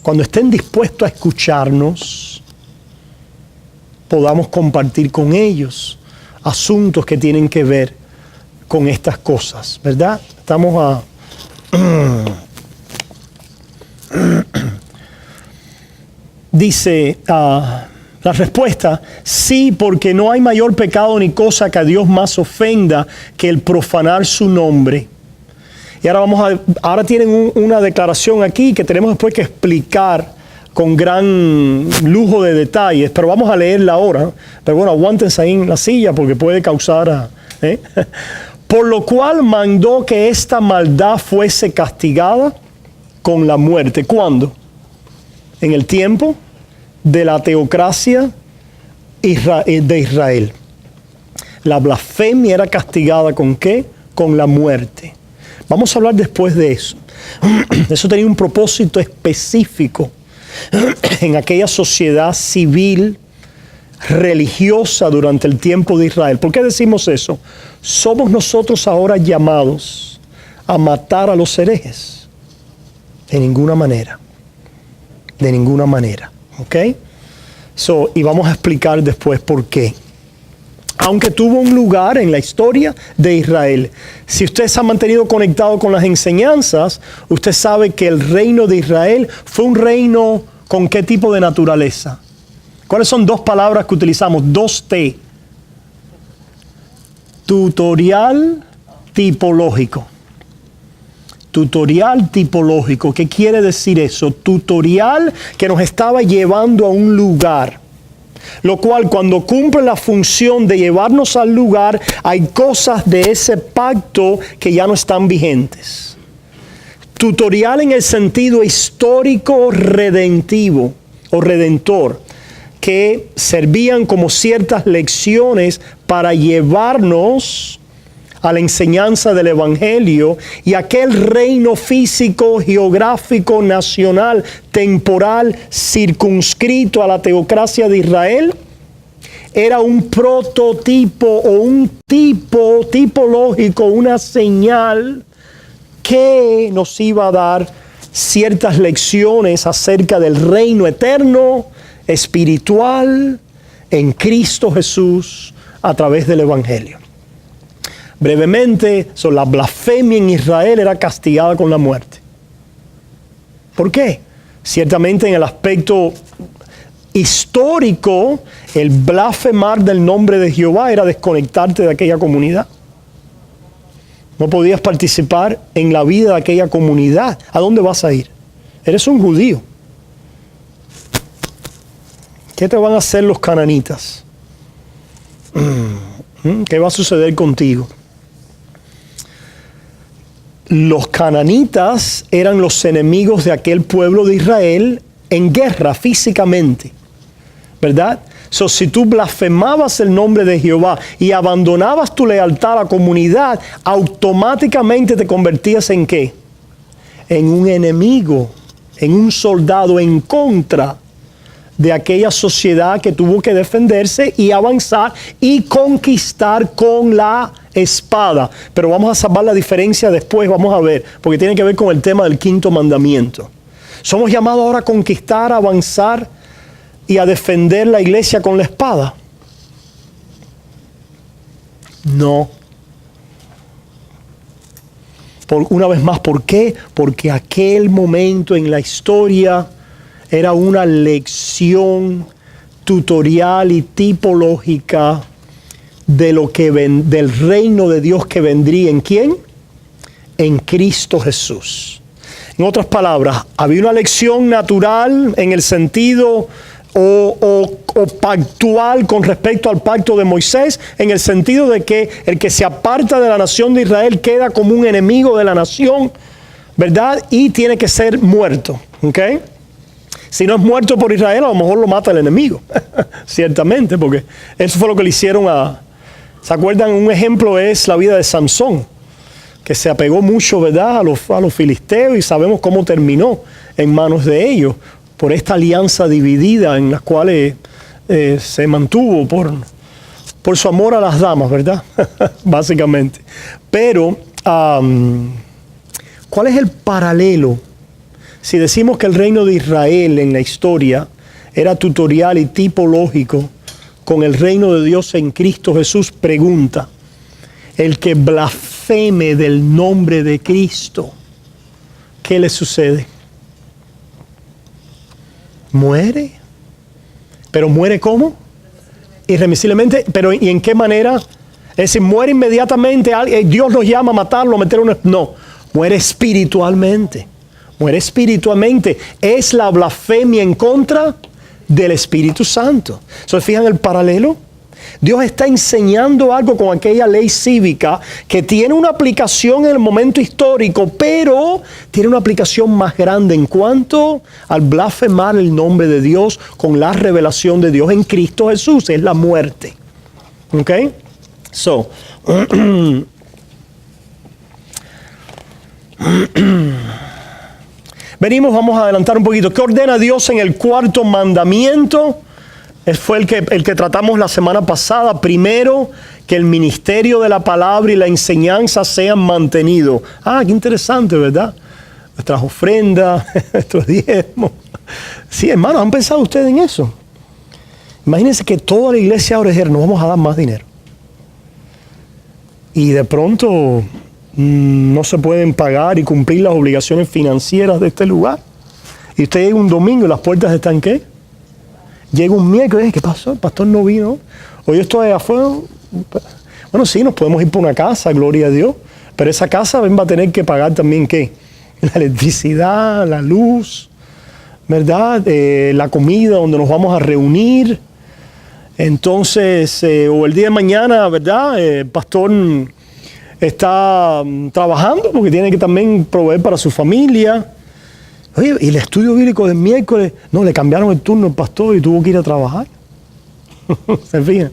cuando estén dispuestos a escucharnos, podamos compartir con ellos asuntos que tienen que ver con estas cosas, ¿verdad? Estamos dice la respuesta: sí, porque no hay mayor pecado ni cosa que a Dios más ofenda que el profanar su nombre. Y ahora tienen una declaración aquí que tenemos después que explicar con gran lujo de detalles, pero vamos a leerla ahora. Pero bueno, aguántense ahí en la silla porque puede causar... Por lo cual mandó que esta maldad fuese castigada con la muerte. ¿Cuándo? En el tiempo de la teocracia de Israel. La blasfemia era castigada ¿con qué? Con la muerte. Vamos a hablar después de eso. Eso tenía un propósito específico en aquella sociedad civil, religiosa durante el tiempo de Israel. ¿Por qué decimos eso? ¿Somos nosotros ahora llamados a matar a los herejes? De ninguna manera. De ninguna manera. ¿Ok? Y vamos a explicar después por qué. Aunque tuvo un lugar en la historia de Israel. Si usted se ha mantenido conectado con las enseñanzas, usted sabe que el reino de Israel fue un reino con qué tipo de naturaleza. ¿Cuáles son dos palabras que utilizamos? 2T. Tutorial tipológico. Tutorial tipológico. ¿Qué quiere decir eso? Tutorial que nos estaba llevando a un lugar. Lo cual cuando cumple la función de llevarnos al lugar, hay cosas de ese pacto que ya no están vigentes. Tutorial en el sentido histórico redentivo o redentor, que servían como ciertas lecciones para llevarnos a la enseñanza del Evangelio, y aquel reino físico, geográfico, nacional, temporal, circunscrito a la teocracia de Israel, era un prototipo o un tipo tipológico, una señal que nos iba a dar ciertas lecciones acerca del reino eterno, espiritual, en Cristo Jesús, a través del Evangelio. Brevemente, la blasfemia en Israel era castigada con la muerte. ¿Por qué? Ciertamente en el aspecto histórico, el blasfemar del nombre de Jehová era desconectarte de aquella comunidad. No podías participar en la vida de aquella comunidad. ¿A dónde vas a ir? Eres un judío. ¿Qué te van a hacer los cananitas? ¿Qué va a suceder contigo? Los cananitas eran los enemigos de aquel pueblo de Israel en guerra físicamente, ¿verdad? Si tú blasfemabas el nombre de Jehová y abandonabas tu lealtad a la comunidad, automáticamente te convertías ¿en qué? En un enemigo, en un soldado en contra de aquella sociedad que tuvo que defenderse y avanzar y conquistar con la espada. Pero vamos a salvar la diferencia después, vamos a ver, porque tiene que ver con el tema del quinto mandamiento. Somos llamados ahora a conquistar, a avanzar y a defender la iglesia con la espada. No. Una vez más, ¿por qué? Porque aquel momento en la historia era una lección tutorial y tipológica de lo que del reino de Dios que vendría. ¿En quién? En Cristo Jesús. En otras palabras, había una lección natural en el sentido o pactual con respecto al pacto de Moisés, en el sentido de que el que se aparta de la nación de Israel queda como un enemigo de la nación, ¿verdad? Y tiene que ser muerto, ¿ok? Si no es muerto por Israel, a lo mejor lo mata el enemigo, ciertamente, porque eso fue lo que le hicieron a... ¿Se acuerdan? Un ejemplo es la vida de Sansón, que se apegó mucho, ¿verdad?, a los filisteos, y sabemos cómo terminó en manos de ellos, por esta alianza dividida en las cuales se mantuvo por su amor a las damas, ¿verdad? Básicamente. Pero, ¿cuál es el paralelo? Si decimos que el reino de Israel en la historia era tutorial y tipológico con el reino de Dios en Cristo Jesús, pregunta, el que blasfeme del nombre de Cristo, ¿qué le sucede? Muere. ¿Pero muere cómo? Irremisiblemente. ¿Pero y en qué manera? Es decir, muere inmediatamente, Dios nos llama a matarlo, a meter una... No, muere espiritualmente. Muere espiritualmente. Es la blasfemia en contra del Espíritu Santo. ¿Se fijan el paralelo? Dios está enseñando algo con aquella ley cívica que tiene una aplicación en el momento histórico, pero tiene una aplicación más grande en cuanto al blasfemar el nombre de Dios con la revelación de Dios en Cristo Jesús. Es la muerte. ¿Ok? So, venimos, vamos a adelantar un poquito. ¿Qué ordena Dios en el cuarto mandamiento? Fue el que tratamos la semana pasada. Primero, que el ministerio de la palabra y la enseñanza sean mantenidos. Qué interesante, ¿verdad? Nuestras ofrendas, nuestros diezmos. Sí, hermanos, ¿han pensado ustedes en eso? Imagínense que toda la iglesia ahora dijera, nos vamos a dar más dinero. Y de pronto no se pueden pagar y cumplir las obligaciones financieras de este lugar. Y usted llega un domingo y las puertas están, ¿qué? Llega un miércoles, ¿qué pasó? El pastor no vino. Hoy yo estoy afuera. Bueno, sí, nos podemos ir por una casa, gloria a Dios. Pero esa casa va a tener que pagar también, ¿qué? La electricidad, la luz, ¿verdad? La comida donde nos vamos a reunir. Entonces, o el día de mañana, ¿verdad? El pastor está trabajando porque tiene que también proveer para su familia. Oye, ¿y el estudio bíblico del miércoles? No, le cambiaron el turno al pastor y tuvo que ir a trabajar. ¿Se fijan?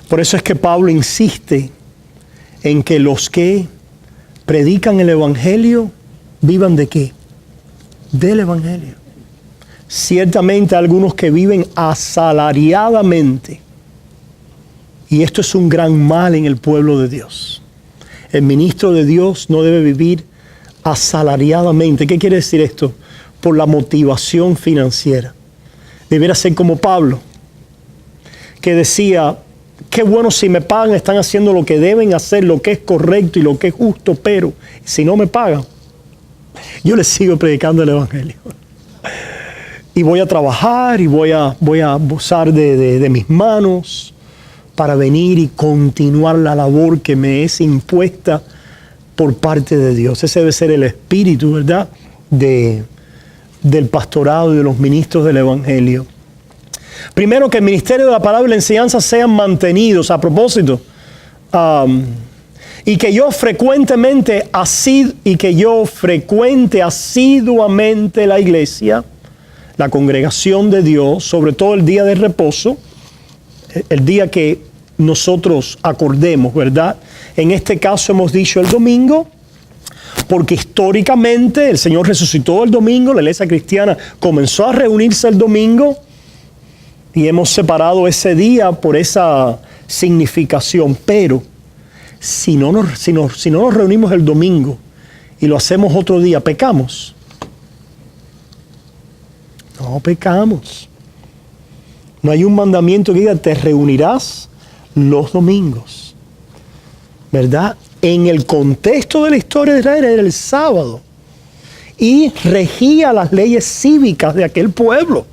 Por eso es que Pablo insiste en que los que predican el evangelio vivan ¿de qué? Del evangelio. Ciertamente algunos que viven asalariadamente. Y esto es un gran mal en el pueblo de Dios. El ministro de Dios no debe vivir asalariadamente. ¿Qué quiere decir esto? Por la motivación financiera. Debería ser como Pablo, que decía, qué bueno si me pagan, están haciendo lo que deben hacer, lo que es correcto y lo que es justo, pero si no me pagan, yo les sigo predicando el evangelio. Y voy a trabajar y voy a abusar de mis manos para venir y continuar la labor que me es impuesta por parte de Dios. Ese debe ser el espíritu, ¿verdad?, del pastorado y de los ministros del evangelio. Primero, que el ministerio de la palabra y la enseñanza sean mantenidos. A propósito, y que yo frecuente asiduamente la iglesia, la congregación de Dios, sobre todo el día de reposo, el día que nosotros acordemos, ¿verdad? En este caso hemos dicho el domingo, Porque históricamente el Señor resucitó el domingo, la iglesia cristiana comenzó a reunirse el domingo y hemos separado ese día por esa significación. Pero si no nos reunimos el domingo y lo hacemos otro día, ¿pecamos? No pecamos. No hay un mandamiento que diga te reunirás los domingos, ¿verdad? En el contexto de la historia de Israel era el sábado y regía las leyes cívicas de aquel pueblo.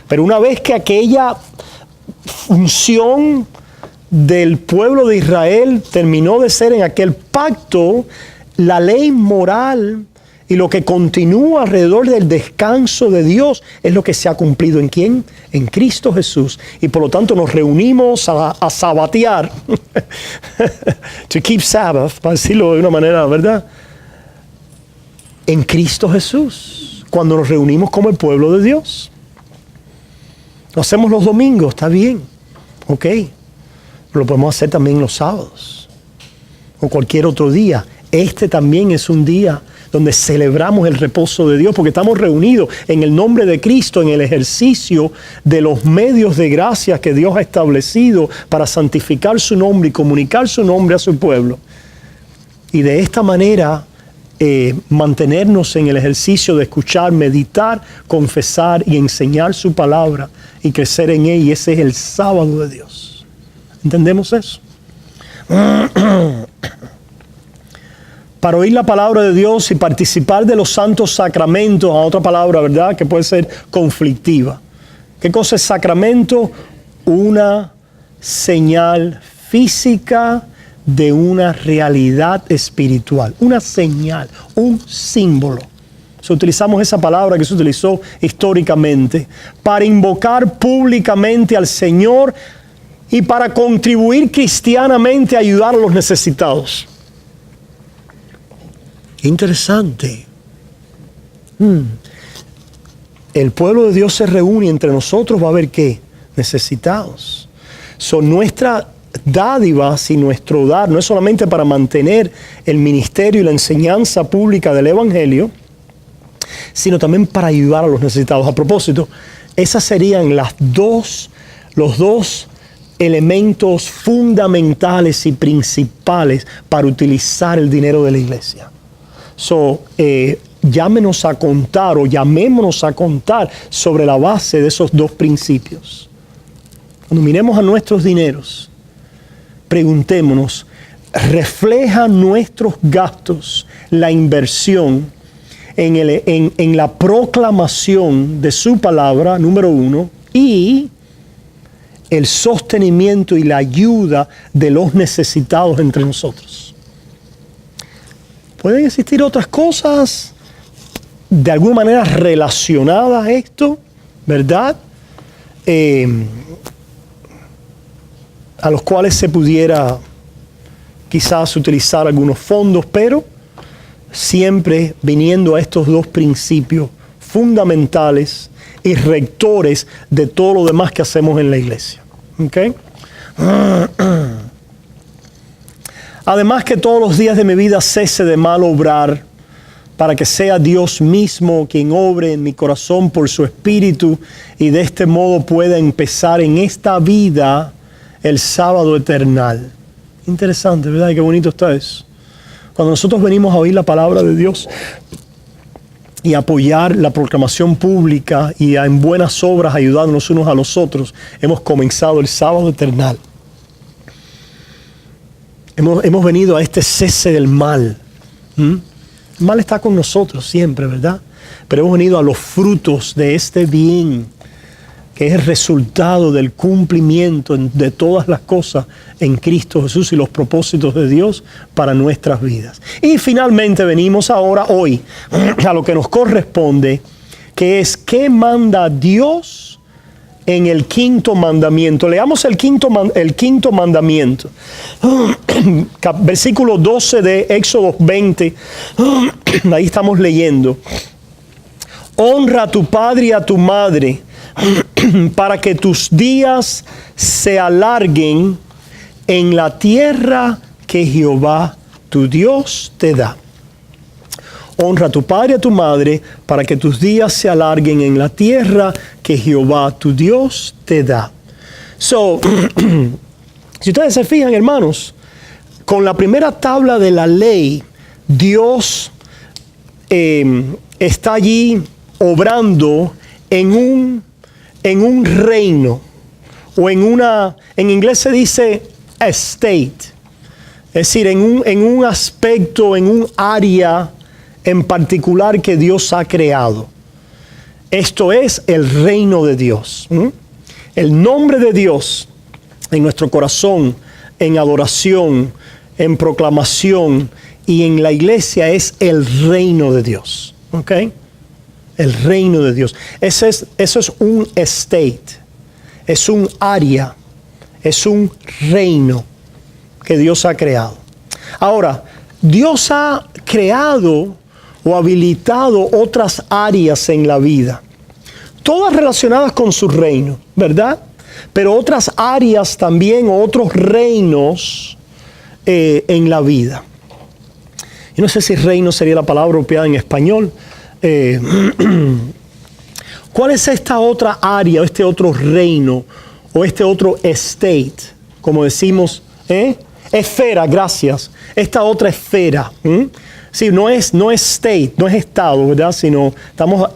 Pero una vez que aquella función del pueblo de Israel terminó de ser en aquel pacto, la ley moral y lo que continúa alrededor del descanso de Dios es lo que se ha cumplido ¿en quién? En Cristo Jesús. Y por lo tanto nos reunimos a sabatear, to keep Sabbath, para decirlo de una manera, ¿verdad? En Cristo Jesús, cuando nos reunimos como el pueblo de Dios. Lo hacemos los domingos, está bien, ok. Lo podemos hacer también los sábados o cualquier otro día. Este también es un día donde celebramos el reposo de Dios porque estamos reunidos en el nombre de Cristo en el ejercicio de los medios de gracia que Dios ha establecido para santificar su nombre y comunicar su nombre a su pueblo. Y de esta manera mantenernos en el ejercicio de escuchar, meditar, confesar y enseñar su palabra y crecer en ella. Y ese es el sábado de Dios. ¿Entendemos eso? Para oír la palabra de Dios y participar de los santos sacramentos, a otra palabra, ¿verdad?, que puede ser conflictiva. ¿Qué cosa es sacramento? Una señal física de una realidad espiritual, una señal, un símbolo. Utilizamos esa palabra que se utilizó históricamente para invocar públicamente al Señor y para contribuir cristianamente a ayudar a los necesitados. Interesante. El pueblo de Dios se reúne entre nosotros, va a haber ¿qué? Necesitados. Son nuestra dádiva y nuestro dar, no es solamente para mantener el ministerio y la enseñanza pública del Evangelio, sino también para ayudar a los necesitados. A propósito, esas serían los dos elementos fundamentales y principales para utilizar el dinero de la iglesia. Llamémonos a contar sobre la base de esos dos principios. Cuando miremos a nuestros dineros, preguntémonos, ¿reflejan nuestros gastos la inversión en la proclamación de su palabra, número uno, y el sostenimiento y la ayuda de los necesitados entre nosotros? Pueden existir otras cosas de alguna manera relacionadas a esto, ¿verdad? A los cuales se pudiera quizás utilizar algunos fondos, pero siempre viniendo a estos dos principios fundamentales y rectores de todo lo demás que hacemos en la iglesia. ¿Okay? Además, que todos los días de mi vida cese de mal obrar, para que sea Dios mismo quien obre en mi corazón por su Espíritu y de este modo pueda empezar en esta vida el sábado eternal. Interesante, ¿verdad? Y qué bonito está eso. Cuando nosotros venimos a oír la palabra de Dios y apoyar la proclamación pública y en buenas obras ayudarnos unos a los otros, hemos comenzado el sábado eternal. Hemos venido a este cese del mal. El mal está con nosotros siempre, ¿verdad? Pero hemos venido a los frutos de este bien, que es el resultado del cumplimiento de todas las cosas en Cristo Jesús y los propósitos de Dios para nuestras vidas. Y finalmente venimos ahora, hoy, a lo que nos corresponde, que es ¿qué manda Dios en el quinto mandamiento? Leamos el quinto mandamiento. Versículo 12 de Éxodo 20. Ahí estamos leyendo. Honra a tu padre y a tu madre, para que tus días se alarguen en la tierra que Jehová tu Dios te da. honra a tu padre y a tu madre para que tus días se alarguen en la tierra que Jehová tu Dios te da. So, si ustedes se fijan, hermanos, con la primera tabla de la ley, Dios está allí obrando en un reino, o en inglés se dice estate, es decir, en un aspecto, en un área en particular que Dios ha creado. Esto es el reino de Dios. El nombre de Dios en nuestro corazón, en adoración, en proclamación y en la iglesia es el reino de Dios. ¿Ok? El reino de Dios. Eso es un estate, es un área, es un reino que Dios ha creado. Ahora, Dios ha creado o habilitado otras áreas en la vida, todas relacionadas con su reino, ¿verdad? Pero otras áreas también, otros reinos en la vida. Yo no sé si reino sería la palabra apropiada en español. ¿Cuál es esta otra área, este otro reino, o este otro estate, como decimos? Esfera, gracias. Esta otra esfera. Sí, no es state, no es estado, ¿verdad? Sino,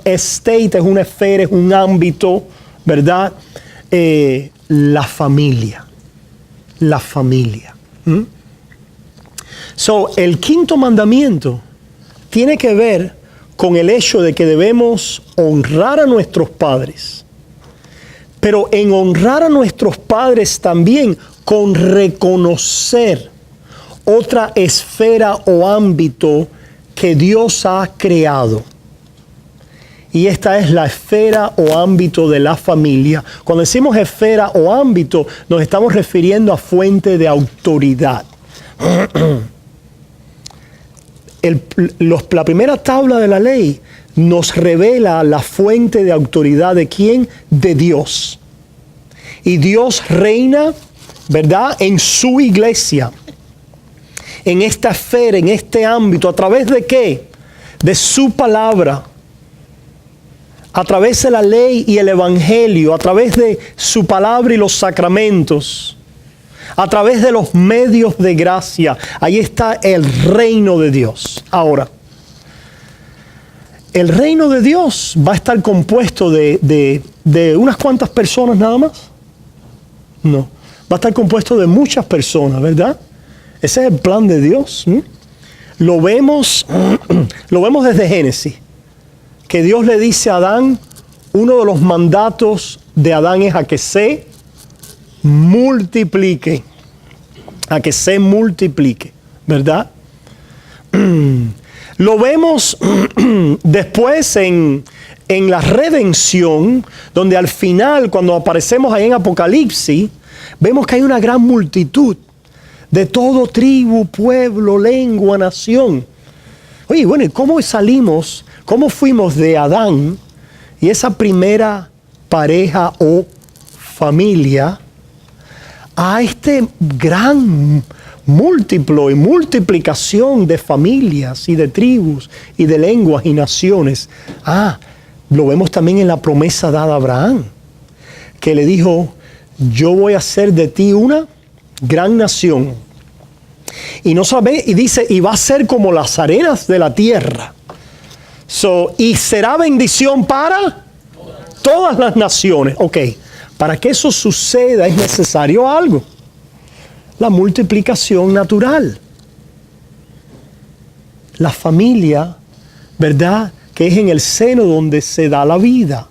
estate es una esfera, es un ámbito, ¿verdad? La familia. La familia. So, el quinto mandamiento tiene que ver con el hecho de que debemos honrar a nuestros padres. Pero en honrar a nuestros padres también con reconocer otra esfera o ámbito que Dios ha creado. Y esta es la esfera o ámbito de la familia. Cuando decimos esfera o ámbito, nos estamos refiriendo a fuente de autoridad. La primera tabla de la ley nos revela la fuente de autoridad de ¿quién? De Dios. Y Dios reina, ¿verdad?, en su iglesia, en esta esfera, en este ámbito. ¿A través de qué? De su palabra, a través de la ley y el evangelio, a través de su palabra y los sacramentos, a través de los medios de gracia. Ahí está el reino de Dios. Ahora, el reino de Dios va a estar compuesto de unas cuantas personas nada más. No, va a estar compuesto de muchas personas, ¿verdad? Ese es el plan de Dios. Lo vemos desde Génesis, que Dios le dice a Adán, uno de los mandatos de Adán es a que se multiplique, ¿verdad? Lo vemos después en la redención, donde al final, cuando aparecemos ahí en Apocalipsis, vemos que hay una gran multitud de todo tribu, pueblo, lengua, nación. Oye, bueno, ¿y cómo fuimos de Adán y esa primera pareja o familia a este gran múltiplo y multiplicación de familias y de tribus y de lenguas y naciones? Lo vemos también en la promesa dada a Abraham, que le dijo, yo voy a hacer de ti una gran nación. Y no sabe, y dice, y va a ser como las arenas de la tierra. Y será bendición para todas las naciones. Ok, para que eso suceda es necesario algo. La multiplicación natural. La familia, ¿verdad?, que es en el seno donde se da la vida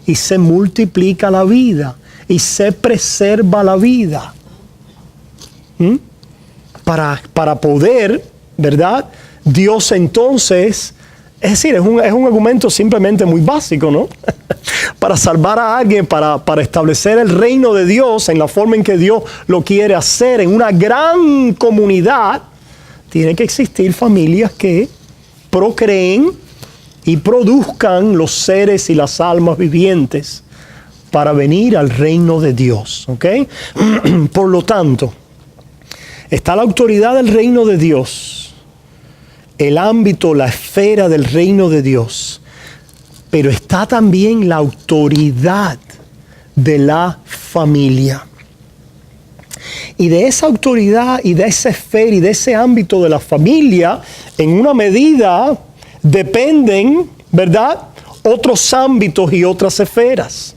y se multiplica la vida y se preserva la vida. Para poder, ¿verdad?, Dios entonces, es decir, es un argumento simplemente muy básico, ¿no? Para salvar a alguien, para establecer el reino de Dios en la forma en que Dios lo quiere hacer, en una gran comunidad, tiene que existir familias que procreen y produzcan los seres y las almas vivientes para venir al reino de Dios, ¿ok? Por lo tanto, está la autoridad del reino de Dios el ámbito, la esfera del reino de Dios, pero está también la autoridad de la familia. Y de esa autoridad y de esa esfera y de ese ámbito de la familia, en una medida dependen, ¿verdad?, otros ámbitos y otras esferas,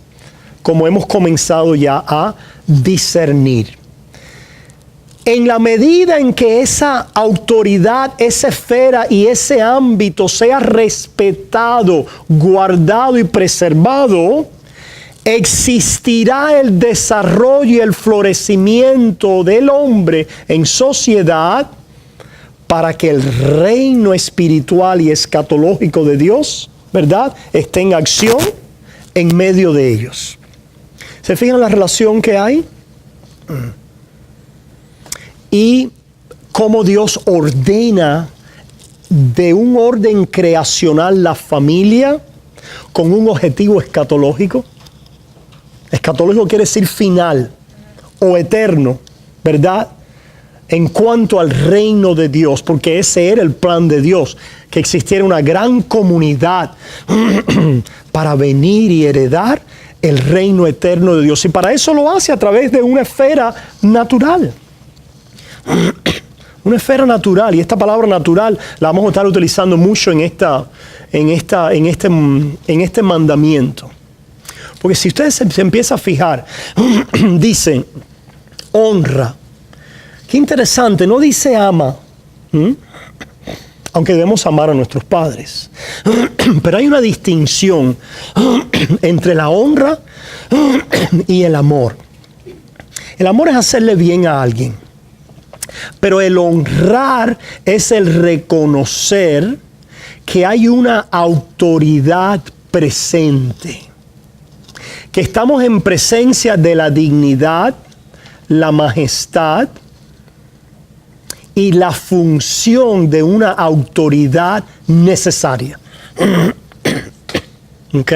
como hemos comenzado ya a discernir. En la medida en que esa autoridad, esa esfera y ese ámbito sea respetado, guardado y preservado, existirá el desarrollo y el florecimiento del hombre en sociedad para que el reino espiritual y escatológico de Dios, ¿verdad?, esté en acción en medio de ellos. ¿Se fijan la relación que hay? Y cómo Dios ordena de un orden creacional la familia con un objetivo escatológico. Escatológico quiere decir final o eterno, ¿verdad?, en cuanto al reino de Dios, porque ese era el plan de Dios, que existiera una gran comunidad para venir y heredar el reino eterno de Dios. Y para eso lo hace a través de una esfera natural. Una esfera natural, y esta palabra natural la vamos a estar utilizando mucho en este mandamiento. Porque si ustedes se empiezan a fijar, dice honra. Qué interesante, no dice ama, aunque debemos amar a nuestros padres. Pero hay una distinción entre la honra y el amor. El amor es hacerle bien a alguien. Pero el honrar es el reconocer que hay una autoridad presente. Que estamos en presencia de la dignidad, la majestad y la función de una autoridad necesaria. ¿Ok?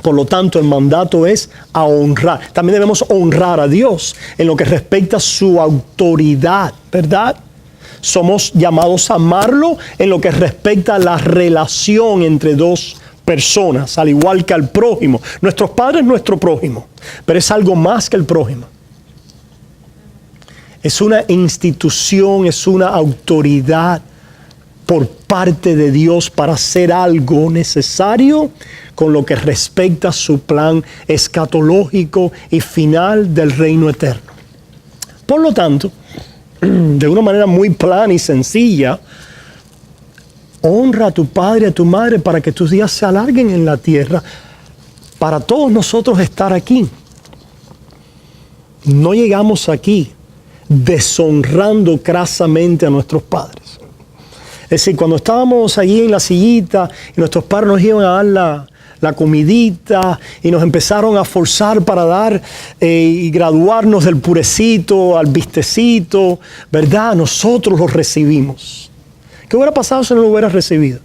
Por lo tanto, el mandato es a honrar. También debemos honrar a Dios en lo que respecta a su autoridad, ¿verdad? Somos llamados a amarlo en lo que respecta a la relación entre dos personas, al igual que al prójimo. Nuestros padres es nuestro prójimo, pero es algo más que el prójimo. Es una institución, es una autoridad por parte de Dios para hacer algo necesario con lo que respecta a su plan escatológico y final del reino eterno. Por lo tanto, de una manera muy plana y sencilla, honra a tu padre y a tu madre para que tus días se alarguen en la tierra, para todos nosotros estar aquí. No llegamos aquí deshonrando crasamente a nuestros padres. Es decir, cuando estábamos allí en la sillita y nuestros padres nos iban a dar la comidita y nos empezaron a forzar para dar y graduarnos del purecito al vistecito, ¿verdad? Nosotros los recibimos. ¿Qué hubiera pasado si no lo hubieras recibido?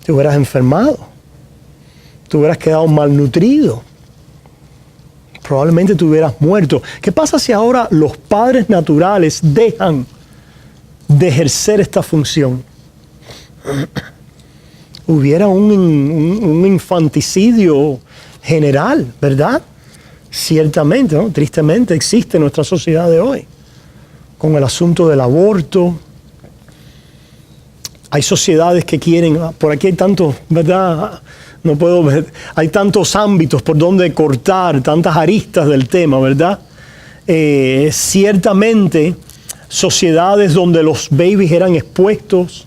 Te hubieras enfermado. Te hubieras quedado malnutrido. Probablemente te hubieras muerto. ¿Qué pasa si ahora los padres naturales dejan de ejercer esta función? Hubiera un infanticidio general, ¿verdad? Ciertamente, ¿no? Tristemente existe en nuestra sociedad de hoy, con el asunto del aborto. Hay sociedades que quieren, por aquí hay tantos, ¿verdad? No puedo ver, hay tantos ámbitos por donde cortar, tantas aristas del tema, ¿verdad? Ciertamente, sociedades donde los babies eran expuestos,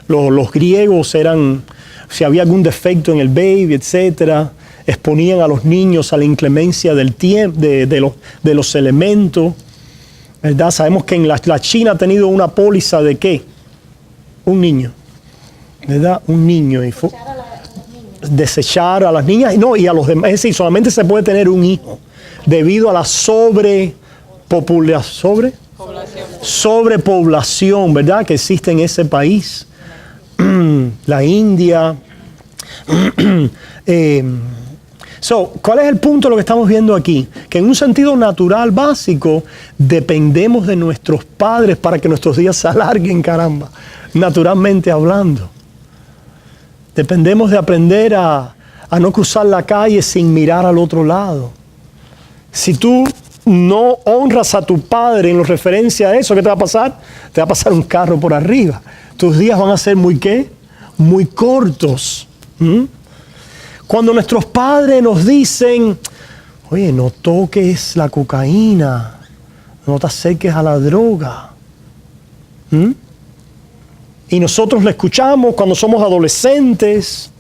los griegos eran, si había algún defecto en el baby, etcétera, exponían a los niños a la inclemencia del tiempo, de los elementos, ¿verdad? Sabemos que en la China ha tenido una póliza de ¿qué? Un niño, ¿verdad? Un niño. Y desechar a las niñas, no, y a los demás. Es decir, solamente se puede tener un hijo debido a la sobrepoblación, ¿verdad?, que existe en ese país. La India. ¿Cuál es el punto de lo que estamos viendo aquí? Que en un sentido natural básico, dependemos de nuestros padres para que nuestros días se alarguen, caramba, naturalmente hablando. Dependemos de aprender a no cruzar la calle sin mirar al otro lado. Si tú no honras a tu padre en lo referencia a eso, ¿qué te va a pasar? Te va a pasar un carro por arriba. Tus días van a ser muy, ¿qué? Muy cortos. Cuando nuestros padres nos dicen, oye, no toques la cocaína, no te acerques a la droga. Y nosotros le escuchamos cuando somos adolescentes.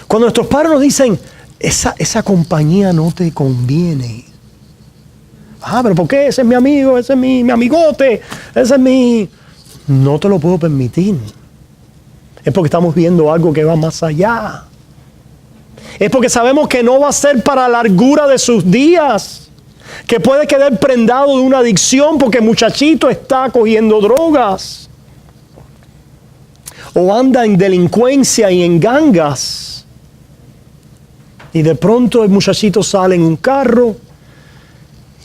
Cuando nuestros padres nos dicen, esa compañía no te conviene. Pero ¿por qué? Ese es mi amigo, ese es mi amigote, ese es mi... No te lo puedo permitir. Es porque estamos viendo algo que va más allá. Es porque sabemos que no va a ser para la largura de sus días. Que puede quedar prendado de una adicción porque el muchachito está cogiendo drogas. O anda en delincuencia y en gangas. Y de pronto el muchachito sale en un carro.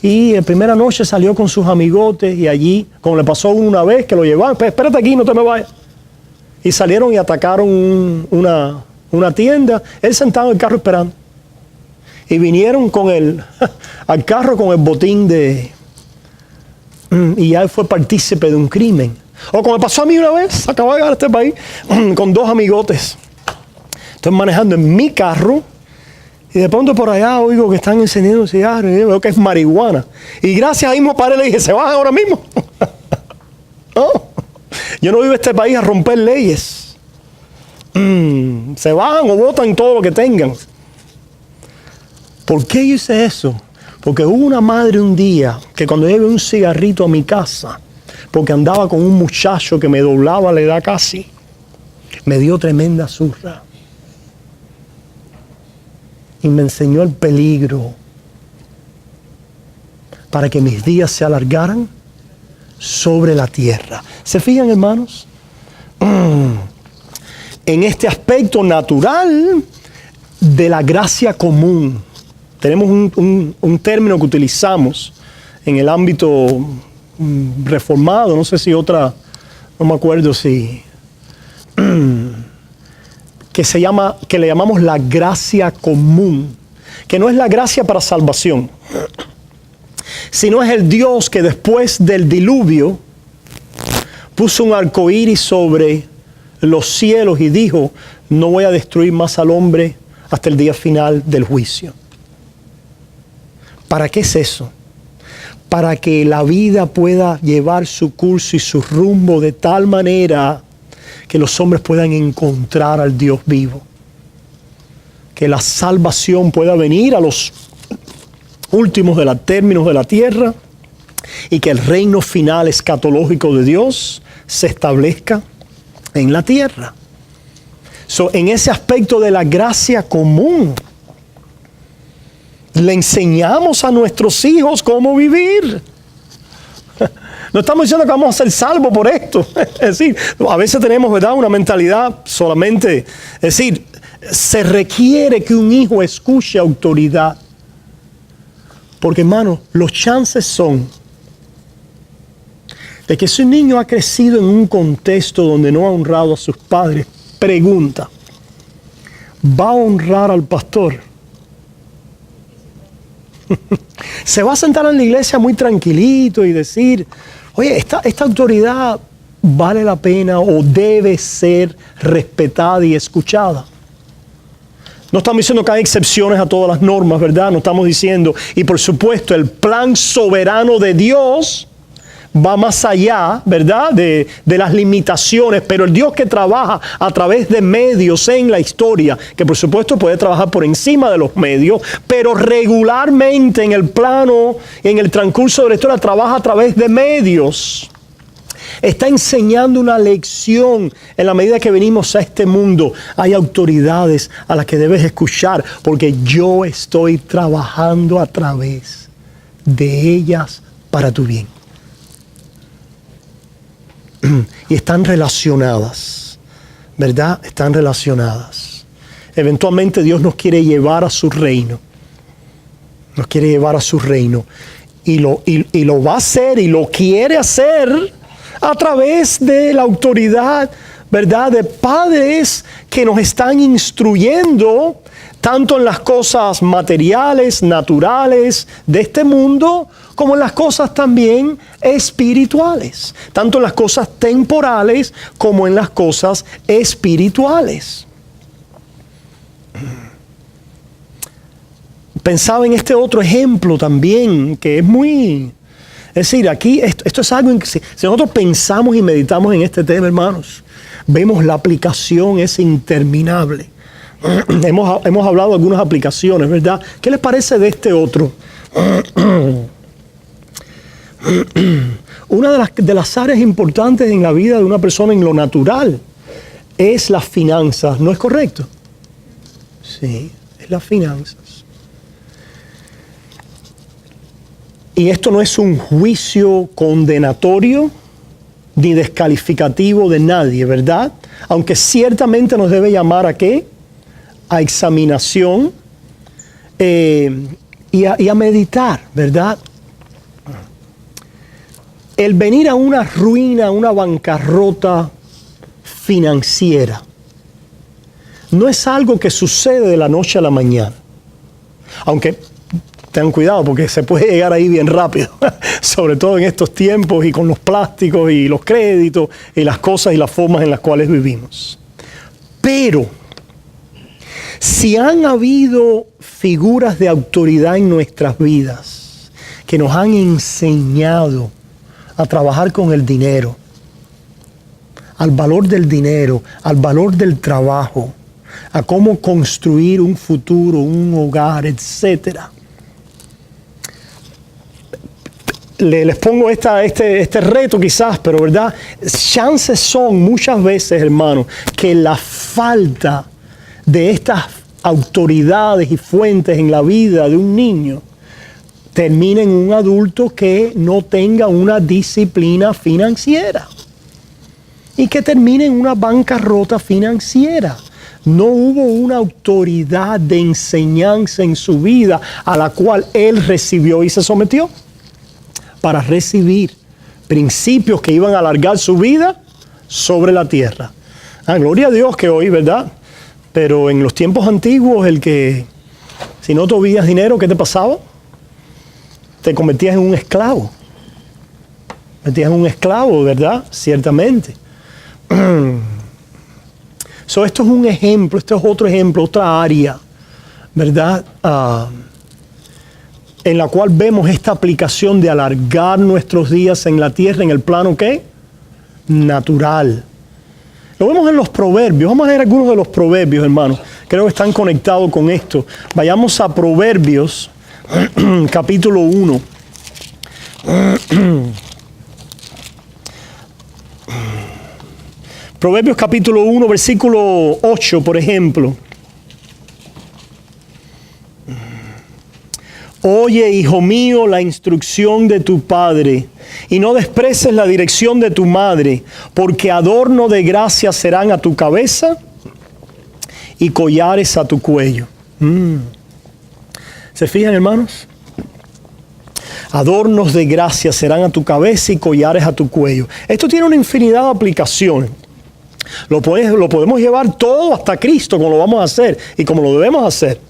Y en primera noche salió con sus amigotes. Y allí, como le pasó una vez, que lo llevaron. Espérate aquí, no te me vayas. Y salieron y atacaron una tienda. Él sentado en el carro esperando. Y vinieron al carro con el botín y ya él fue partícipe de un crimen. O como me pasó a mí una vez, acabo de llegar a este país, con dos amigotes. Estoy manejando en mi carro y de pronto por allá oigo que están encendiendo cigarros y veo que es marihuana. Y gracias a mismo padre le dije, ¿se van ahora mismo? No. Yo no vivo en este país a romper leyes. Se van o botan todo lo que tengan. ¿Por qué yo hice eso? Porque hubo una madre un día que cuando llevé un cigarrito a mi casa, porque andaba con un muchacho que me doblaba la edad casi, me dio tremenda zurra. Y me enseñó el peligro para que mis días se alargaran sobre la tierra. ¿Se fijan, hermanos? En este aspecto natural de la gracia común. Tenemos un término que utilizamos en el ámbito reformado, no sé si otra, no me acuerdo si, que le llamamos la gracia común, que no es la gracia para salvación, sino es el Dios que después del diluvio puso un arcoíris sobre los cielos y dijo, no voy a destruir más al hombre hasta el día final del juicio. ¿Para qué es eso? Para que la vida pueda llevar su curso y su rumbo de tal manera que los hombres puedan encontrar al Dios vivo. Que la salvación pueda venir a los últimos de los términos de la tierra y que el reino final escatológico de Dios se establezca en la tierra. En ese aspecto de la gracia común, le enseñamos a nuestros hijos cómo vivir. No estamos diciendo que vamos a ser salvos por esto. Es decir, a veces tenemos, ¿verdad?, una mentalidad solamente. Es decir, se requiere que un hijo escuche autoridad. Porque, hermano, los chances son de que si un niño ha crecido en un contexto donde no ha honrado a sus padres, pregunta, ¿va a honrar al pastor? Se va a sentar en la iglesia muy tranquilito y decir, oye, esta autoridad vale la pena o debe ser respetada y escuchada. No estamos diciendo que hay excepciones a todas las normas, ¿verdad? No estamos diciendo, y por supuesto el plan soberano de Dios va más allá, ¿verdad?, de las limitaciones, pero el Dios que trabaja a través de medios en la historia, que por supuesto puede trabajar por encima de los medios, pero regularmente en el plano, en el transcurso de la historia, trabaja a través de medios. Está enseñando una lección en la medida que venimos a este mundo. Hay autoridades a las que debes escuchar, porque yo estoy trabajando a través de ellas para tu bien. Y están relacionadas, ¿verdad? Están relacionadas. Eventualmente Dios nos quiere llevar a su reino. Nos quiere llevar a su reino. Y lo va a hacer y lo quiere hacer a través de la autoridad, ¿verdad?, de padres que nos están instruyendo tanto en las cosas materiales, naturales de este mundo, como en las cosas también espirituales. Tanto en las cosas temporales como en las cosas espirituales. Pensaba en este otro ejemplo también, que es muy... Es decir, aquí esto es algo en que si nosotros pensamos y meditamos en este tema, hermanos, vemos la aplicación es interminable. Hemos hablado de algunas aplicaciones, ¿verdad? ¿Qué les parece de este otro? Una de las áreas importantes en la vida de una persona en lo natural es las finanzas, ¿no es correcto? Sí, es las finanzas. Y esto no es un juicio condenatorio ni descalificativo de nadie, ¿verdad? Aunque ciertamente nos debe llamar ¿a qué? A examinación y a meditar, ¿verdad? El venir a una ruina, a una bancarrota financiera, no es algo que sucede de la noche a la mañana. Aunque tengan cuidado porque se puede llegar ahí bien rápido, sobre todo en estos tiempos y con los plásticos y los créditos y las cosas y las formas en las cuales vivimos. Pero si han habido figuras de autoridad en nuestras vidas que nos han enseñado a trabajar con el dinero, al valor del dinero, al valor del trabajo, a cómo construir un futuro, un hogar, etcétera. Les pongo este reto quizás, pero verdad, chances son muchas veces, hermanos, que la falta de estas autoridades y fuentes en la vida de un niño termine en un adulto que no tenga una disciplina financiera y que termine en una bancarrota financiera. No hubo una autoridad de enseñanza en su vida a la cual él recibió y se sometió para recibir principios que iban a alargar su vida sobre la tierra. Gloria a Dios que hoy, ¿verdad? Pero en los tiempos antiguos, si no tuvías dinero, ¿qué te pasaba? Te convertías en un esclavo. Metías en un esclavo, ¿verdad? Ciertamente. Esto es un ejemplo, esto es otro ejemplo, otra área, ¿verdad? En la cual vemos esta aplicación de alargar nuestros días en la tierra, en el plano ¿qué? Natural. Lo vemos en los proverbios. Vamos a leer algunos de los proverbios, hermanos. Creo que están conectados con esto. Vayamos a Proverbios, capítulo 1. Proverbios capítulo 1, versículo 8, por ejemplo. Oye, hijo mío, la instrucción de tu padre, y no desprecies la dirección de tu madre, porque adorno de gracia serán a tu cabeza y collares a tu cuello. ¿Se fijan, hermanos? Adornos de gracia serán a tu cabeza y collares a tu cuello. Esto tiene una infinidad de aplicaciones. Lo podemos llevar todo hasta Cristo, como lo vamos a hacer y como lo debemos hacer.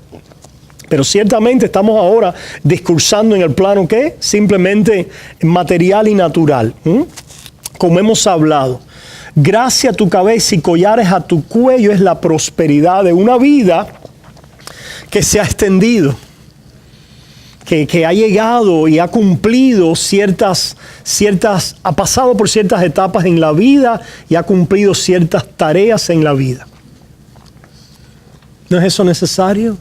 Pero ciertamente estamos ahora discursando en el plano ¿qué? Simplemente material y natural. Como hemos hablado, gracia a tu cabeza y collares a tu cuello es la prosperidad de una vida que se ha extendido, que ha llegado y ha cumplido ha pasado por ciertas etapas en la vida y ha cumplido ciertas tareas en la vida. ¿No es eso necesario?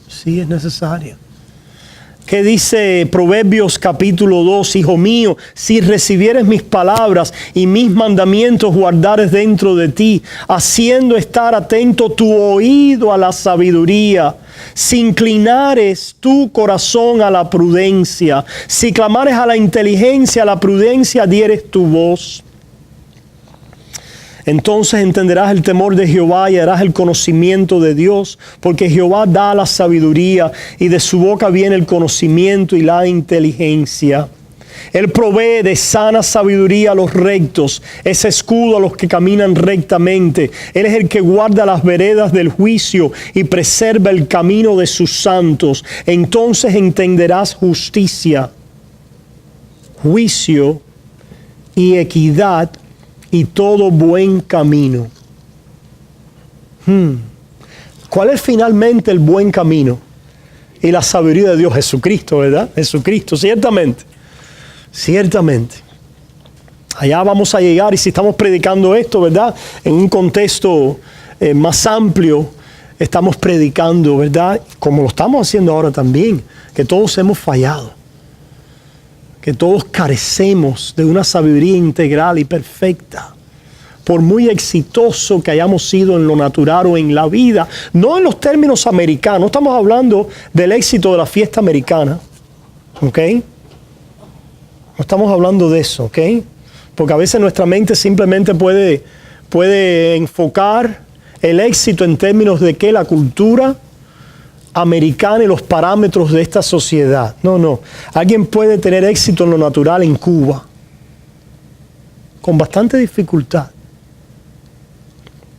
Sí, es necesario. ¿Qué dice Proverbios capítulo 2? Hijo mío, si recibieres mis palabras y mis mandamientos guardares dentro de ti, haciendo estar atento tu oído a la sabiduría, si inclinares tu corazón a la prudencia, si clamares a la inteligencia, a la prudencia dieres tu voz. Entonces entenderás el temor de Jehová y harás el conocimiento de Dios, porque Jehová da la sabiduría y de su boca viene el conocimiento y la inteligencia. Él provee de sana sabiduría a los rectos, es escudo a los que caminan rectamente. Él es el que guarda las veredas del juicio y preserva el camino de sus santos. Entonces entenderás justicia, juicio y equidad y todo buen camino. ¿Cuál es finalmente el buen camino? Y la sabiduría de Dios, Jesucristo, ¿verdad? Jesucristo, ciertamente. Ciertamente. Allá vamos a llegar, y si estamos predicando esto, ¿verdad? En un contexto más amplio, estamos predicando, ¿verdad? Como lo estamos haciendo ahora también, que todos hemos fallado, que todos carecemos de una sabiduría integral y perfecta. Por muy exitoso que hayamos sido en lo natural o en la vida, no en los términos americanos, no estamos hablando del éxito de la fiesta americana, ¿ok? No estamos hablando de eso, ¿ok? Porque a veces nuestra mente simplemente puede enfocar el éxito en términos de que la cultura americana y los parámetros de esta sociedad. No. Alguien puede tener éxito en lo natural en Cuba, con bastante dificultad.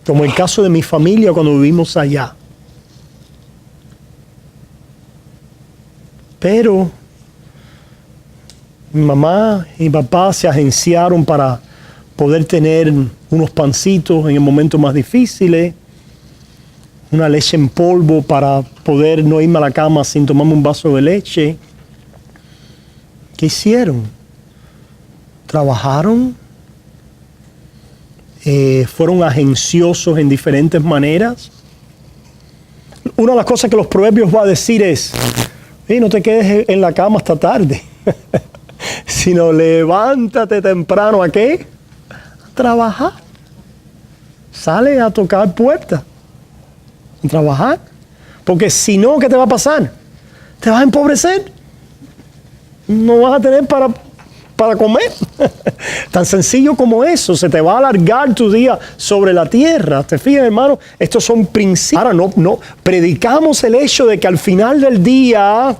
Como el caso de mi familia cuando vivimos allá. Pero mi mamá y mi papá se agenciaron para poder tener unos pancitos en el momento más difíciles, una leche en polvo para poder no irme a la cama sin tomarme un vaso de leche. ¿Qué hicieron? Trabajaron, fueron agenciosos en diferentes maneras. Una de las cosas que los proverbios va a decir es, no te quedes en la cama hasta tarde. Sino levántate temprano, ¿a qué? A trabajar. Sale a tocar puertas. A trabajar. Porque si no, ¿qué te va a pasar? Te vas a empobrecer. No vas a tener para comer. Tan sencillo como eso. Se te va a alargar tu día sobre la tierra. ¿Te fijas, hermano? Estos son principios. Ahora no predicamos el hecho de que al final del día,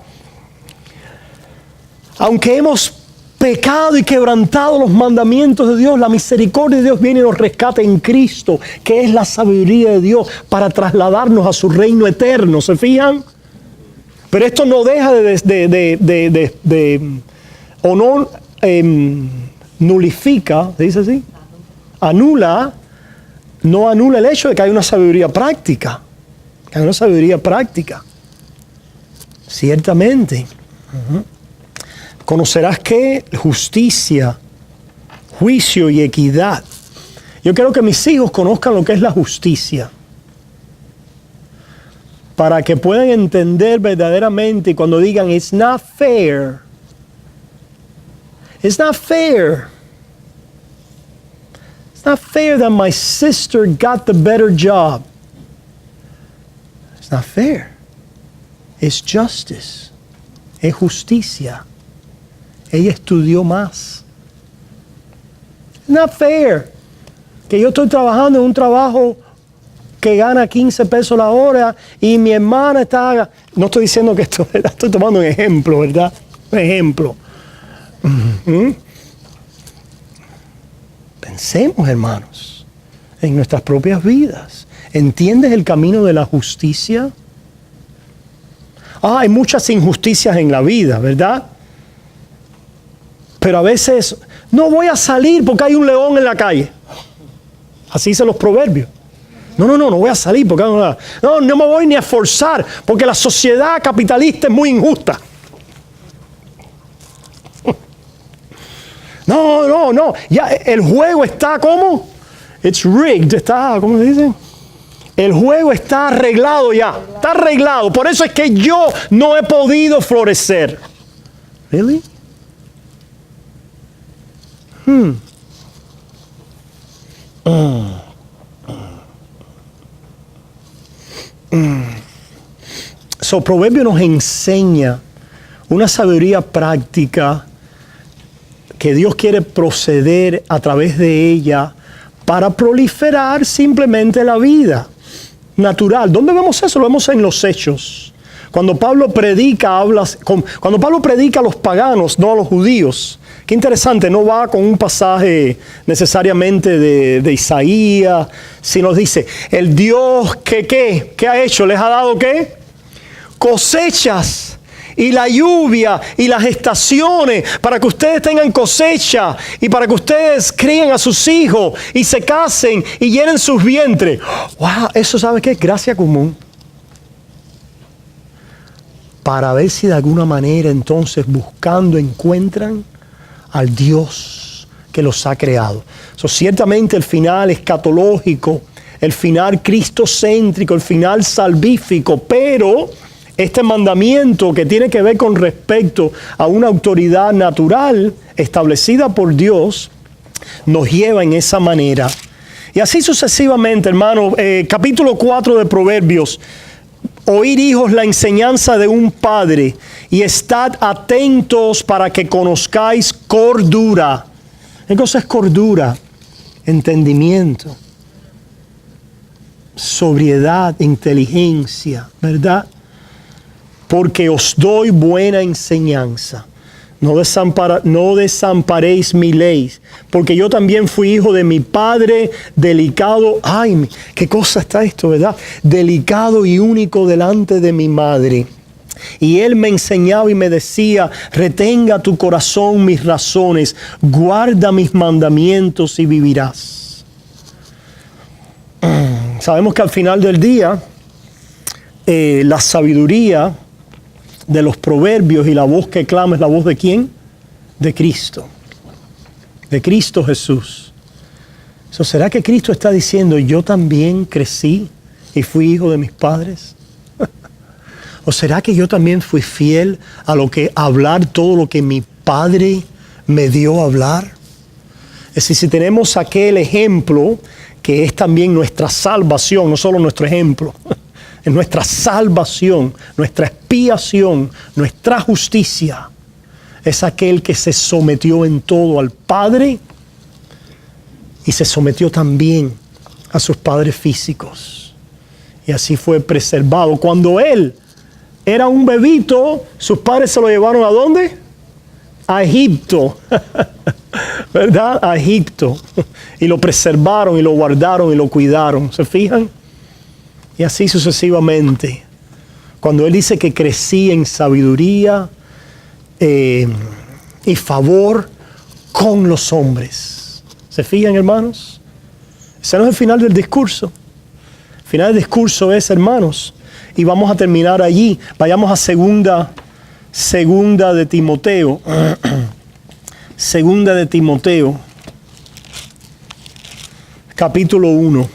aunque hemos pecado y quebrantado los mandamientos de Dios, la misericordia de Dios viene y nos rescata en Cristo, que es la sabiduría de Dios para trasladarnos a su reino eterno. ¿Se fijan? Pero esto no deja o no nulifica, ¿se dice así? No anula el hecho de que hay una sabiduría práctica. Que hay una sabiduría práctica. Ciertamente. Conocerás que justicia, juicio y equidad. Yo quiero que mis hijos conozcan lo que es la justicia, para que puedan entender verdaderamente, y cuando digan it's not fair, it's not fair that my sister got the better job. It's not fair. It's justice. Es justicia. Ella estudió más. It's not fair que yo estoy trabajando en un trabajo que gana 15 pesos la hora y mi hermana está... No estoy diciendo que estoy tomando un ejemplo, ¿verdad? Un ejemplo. Pensemos, hermanos, en nuestras propias vidas. ¿Entiendes el camino de la justicia? Hay muchas injusticias en la vida, ¿verdad? Pero a veces, no voy a salir porque hay un león en la calle. Así dicen los proverbios. No voy a salir porque no me voy ni a esforzar porque la sociedad capitalista es muy injusta. No, ya el juego está ¿cómo? It's rigged, está, ¿cómo se dice? El juego está arreglado ya, está arreglado. Por eso es que yo no he podido florecer. ¿Really? Proverbio nos enseña una sabiduría práctica que Dios quiere proceder a través de ella para proliferar simplemente la vida natural. ¿Dónde vemos eso? Lo vemos en los Hechos. Cuando Pablo predica a los paganos, no a los judíos. Qué interesante, no va con un pasaje necesariamente de Isaías, sino dice, el Dios que ¿qué ha hecho? ¿Les ha dado qué? Cosechas. Y la lluvia y las estaciones para que ustedes tengan cosecha y para que ustedes críen a sus hijos y se casen y llenen sus vientres. ¡Wow! Eso, ¿sabe qué? Es gracia común. Para ver si de alguna manera entonces buscando encuentran al Dios que los ha creado. Ciertamente el final escatológico, el final cristocéntrico, el final salvífico, pero este mandamiento que tiene que ver con respecto a una autoridad natural establecida por Dios, nos lleva en esa manera. Y así sucesivamente, hermano, capítulo 4 de Proverbios. Oíd, hijos, la enseñanza de un padre, y estad atentos para que conozcáis cordura. ¿Qué cosa es cordura? Entendimiento, sobriedad, inteligencia, ¿verdad? Porque os doy buena enseñanza. No desamparéis mi ley, porque yo también fui hijo de mi padre, delicado. Ay, qué cosa está esto, ¿verdad? Delicado y único delante de mi madre. Y él me enseñaba y me decía, retenga tu corazón mis razones, guarda mis mandamientos y vivirás. Sabemos que al final del día, la sabiduría de los proverbios y la voz que clama es la voz de ¿quién? De Cristo. De Cristo Jesús. ¿Será que Cristo está diciendo, yo también crecí y fui hijo de mis padres? ¿O será que yo también fui fiel a hablar todo lo que mi Padre me dio a hablar? Es decir, si tenemos aquel ejemplo que es también nuestra salvación, no solo nuestro ejemplo, es nuestra salvación, nuestra expiación, nuestra justicia, es aquel que se sometió en todo al Padre y se sometió también a sus padres físicos. Y así fue preservado. Cuando él era un bebito, sus padres se lo llevaron ¿a dónde? A Egipto, ¿verdad? A Egipto. Y lo preservaron y lo guardaron y lo cuidaron. ¿Se fijan? Y así sucesivamente. Cuando él dice que crecí en sabiduría y favor con los hombres. ¿Se fijan, hermanos? Ese no es el final del discurso. El final del discurso es, hermanos, y vamos a terminar allí. Vayamos a segunda de Timoteo. Segunda de Timoteo, capítulo 1.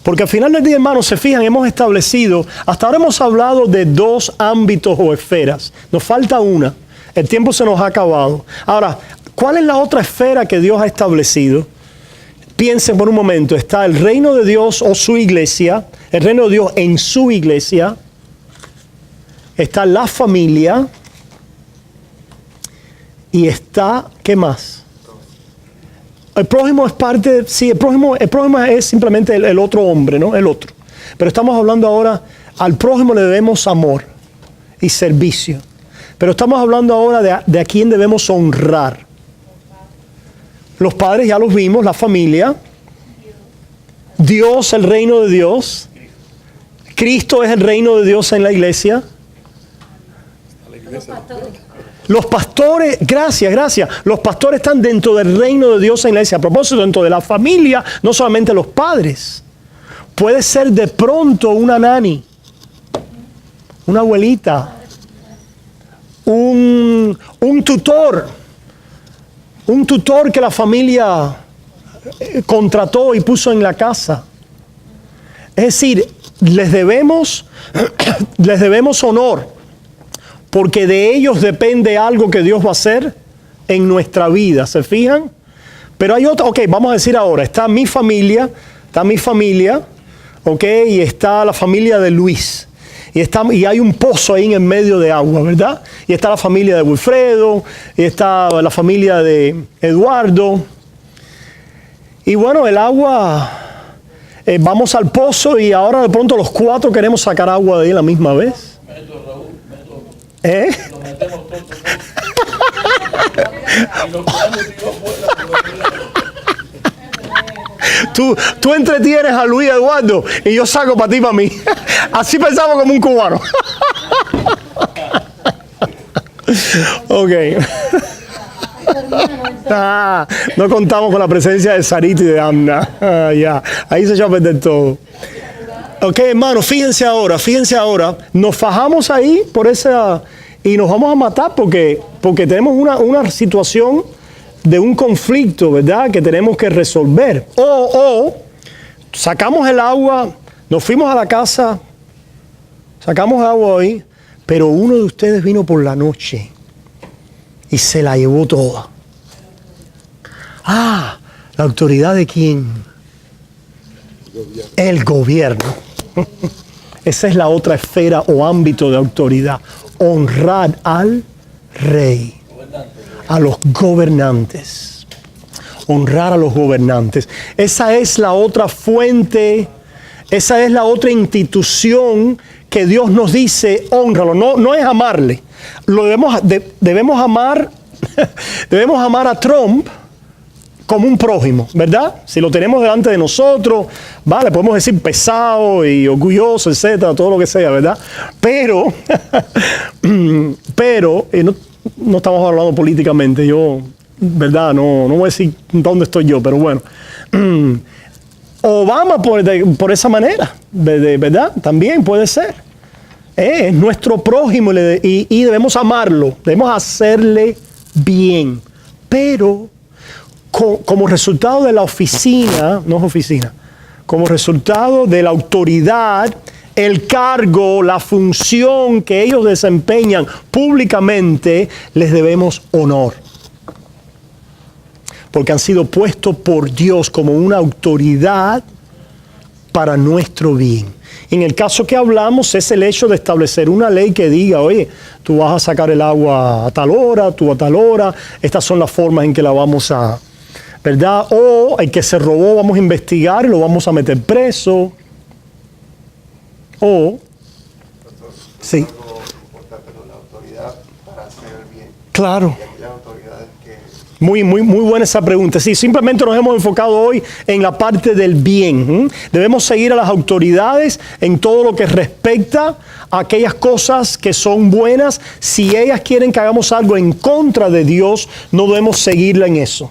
Porque al final del día, hermanos, se fijan, hemos establecido, hasta ahora hemos hablado de 2 ámbitos o esferas. Nos falta una. El tiempo se nos ha acabado. Ahora, ¿cuál es la otra esfera que Dios ha establecido? Piensen por un momento, está el reino de Dios o su iglesia, el reino de Dios en su iglesia, está la familia y está, ¿qué más? El prójimo es parte, sí, el prójimo es simplemente el otro hombre, ¿no? El otro. Pero estamos hablando ahora, al prójimo le debemos amor y servicio. Pero estamos hablando ahora de a quién debemos honrar. Los padres ya los vimos, la familia. Dios, el reino de Dios. Cristo es el reino de Dios en la iglesia. Los pastores, gracias. Los pastores están dentro del reino de Dios en la iglesia. A propósito, dentro de la familia, no solamente los padres. Puede ser de pronto una nani, una abuelita, un tutor que la familia contrató y puso en la casa. Es decir, les debemos honor, porque de ellos depende algo que Dios va a hacer en nuestra vida, ¿se fijan? Pero hay otra, vamos a decir ahora, está mi familia, y está la familia de Luis. Y hay un pozo ahí en medio de agua, ¿verdad? Y está la familia de Wilfredo, y está la familia de Eduardo. Y bueno, el agua, vamos al pozo y ahora de pronto los 4 queremos sacar agua de ahí a la misma vez. ¿Eh? Tú entretienes a Luis Eduardo y yo saco para ti, para mí. Así pensamos como un cubano. Ok. No contamos con la presencia de Sarita y de Amna. Ya, ahí se echó a perder todo. Ok, hermano, fíjense ahora. Nos fajamos ahí por esa y nos vamos a matar porque tenemos una situación de un conflicto, ¿verdad? Que tenemos que resolver. O sacamos el agua, nos fuimos a la casa, sacamos agua hoy, pero uno de ustedes vino por la noche y se la llevó toda. ¿La autoridad de quién? El gobierno. Esa es la otra esfera o ámbito de autoridad. Honrar al rey, a los gobernantes. Honrar a los gobernantes. Esa es la otra fuente, esa es la otra institución que Dios nos dice, hónralo. No es amarle. Debemos amar a Trump como un prójimo, ¿verdad? Si lo tenemos delante de nosotros, vale, podemos decir pesado y orgulloso, etcétera, todo lo que sea, ¿verdad? Pero no estamos hablando políticamente, yo, ¿verdad? No voy a decir dónde estoy yo, pero bueno. Obama por esa manera, ¿verdad? También puede ser. Es nuestro prójimo y debemos amarlo, debemos hacerle bien, pero como resultado de la como resultado de la autoridad, el cargo, la función que ellos desempeñan públicamente, les debemos honor. Porque han sido puestos por Dios como una autoridad para nuestro bien. En el caso que hablamos es el hecho de establecer una ley que diga, oye, tú vas a sacar el agua a tal hora, tú a tal hora, estas son las formas en que la vamos a, ¿verdad? O el que se robó vamos a investigar y lo vamos a meter preso. O, sí. Algo importante con la autoridad para hacer el bien. Claro. Y aquellas autoridades que Muy buena esa pregunta. Sí, simplemente nos hemos enfocado hoy en la parte del bien. Debemos seguir a las autoridades en todo lo que respecta a aquellas cosas que son buenas. Si ellas quieren que hagamos algo en contra de Dios, no debemos seguirla en eso.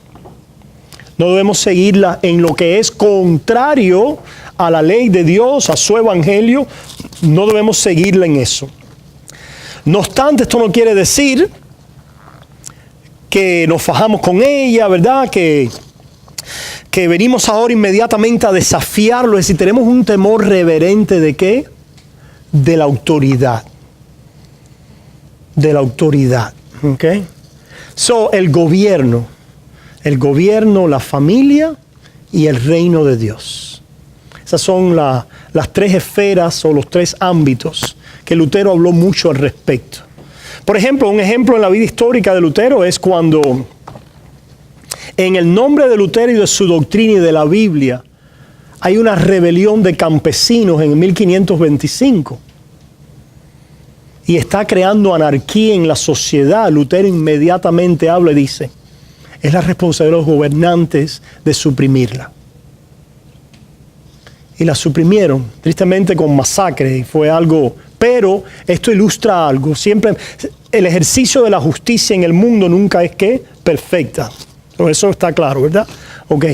No debemos seguirla en lo que es contrario a la ley de Dios, a su evangelio. No debemos seguirla en eso. No obstante, esto no quiere decir que nos fajamos con ella, ¿verdad? Que venimos ahora inmediatamente a desafiarlo. Es decir, tenemos un temor reverente ¿de qué? De la autoridad. De la autoridad. ¿Ok? So, el gobierno, la familia y el reino de Dios. Esas son las 3 esferas o los 3 ámbitos que Lutero habló mucho al respecto. Por ejemplo, un ejemplo en la vida histórica de Lutero es cuando en el nombre de Lutero y de su doctrina y de la Biblia hay una rebelión de campesinos en 1525 y está creando anarquía en la sociedad. Lutero inmediatamente habla y dice, es la responsabilidad de los gobernantes de suprimirla. Y la suprimieron, tristemente con masacre, y fue algo. Pero esto ilustra algo. Siempre el ejercicio de la justicia en el mundo nunca es ¿qué? Perfecta. Eso está claro, ¿verdad? Ok.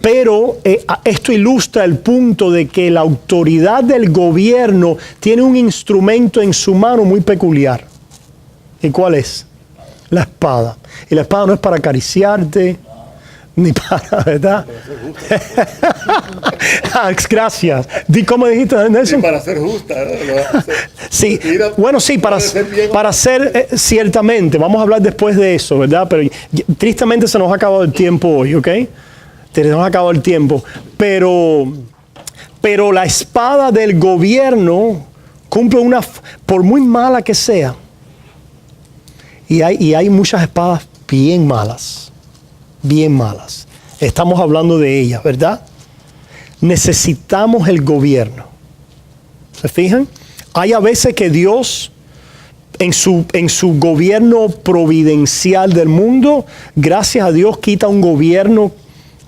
Pero esto ilustra el punto de que la autoridad del gobierno tiene un instrumento en su mano muy peculiar. ¿Y cuál es? La espada. Y la espada no es para acariciarte, ni para, ¿verdad? Gracias. ¿Cómo dijiste, Nelson? Sí, para ser justa. Sí, bueno, sí, para ser, ciertamente. Vamos a hablar después de eso, ¿verdad? Pero tristemente se nos ha acabado el tiempo hoy, ¿ok? Se nos ha acabado el tiempo. Pero la espada del gobierno cumple por muy mala que sea. Y hay muchas espadas bien malas. Bien malas. estamos hablando de ellas, ¿verdad? Necesitamos el gobierno. ¿Se fijan? Hay a veces que Dios, en su gobierno providencial del mundo, gracias a Dios quita un gobierno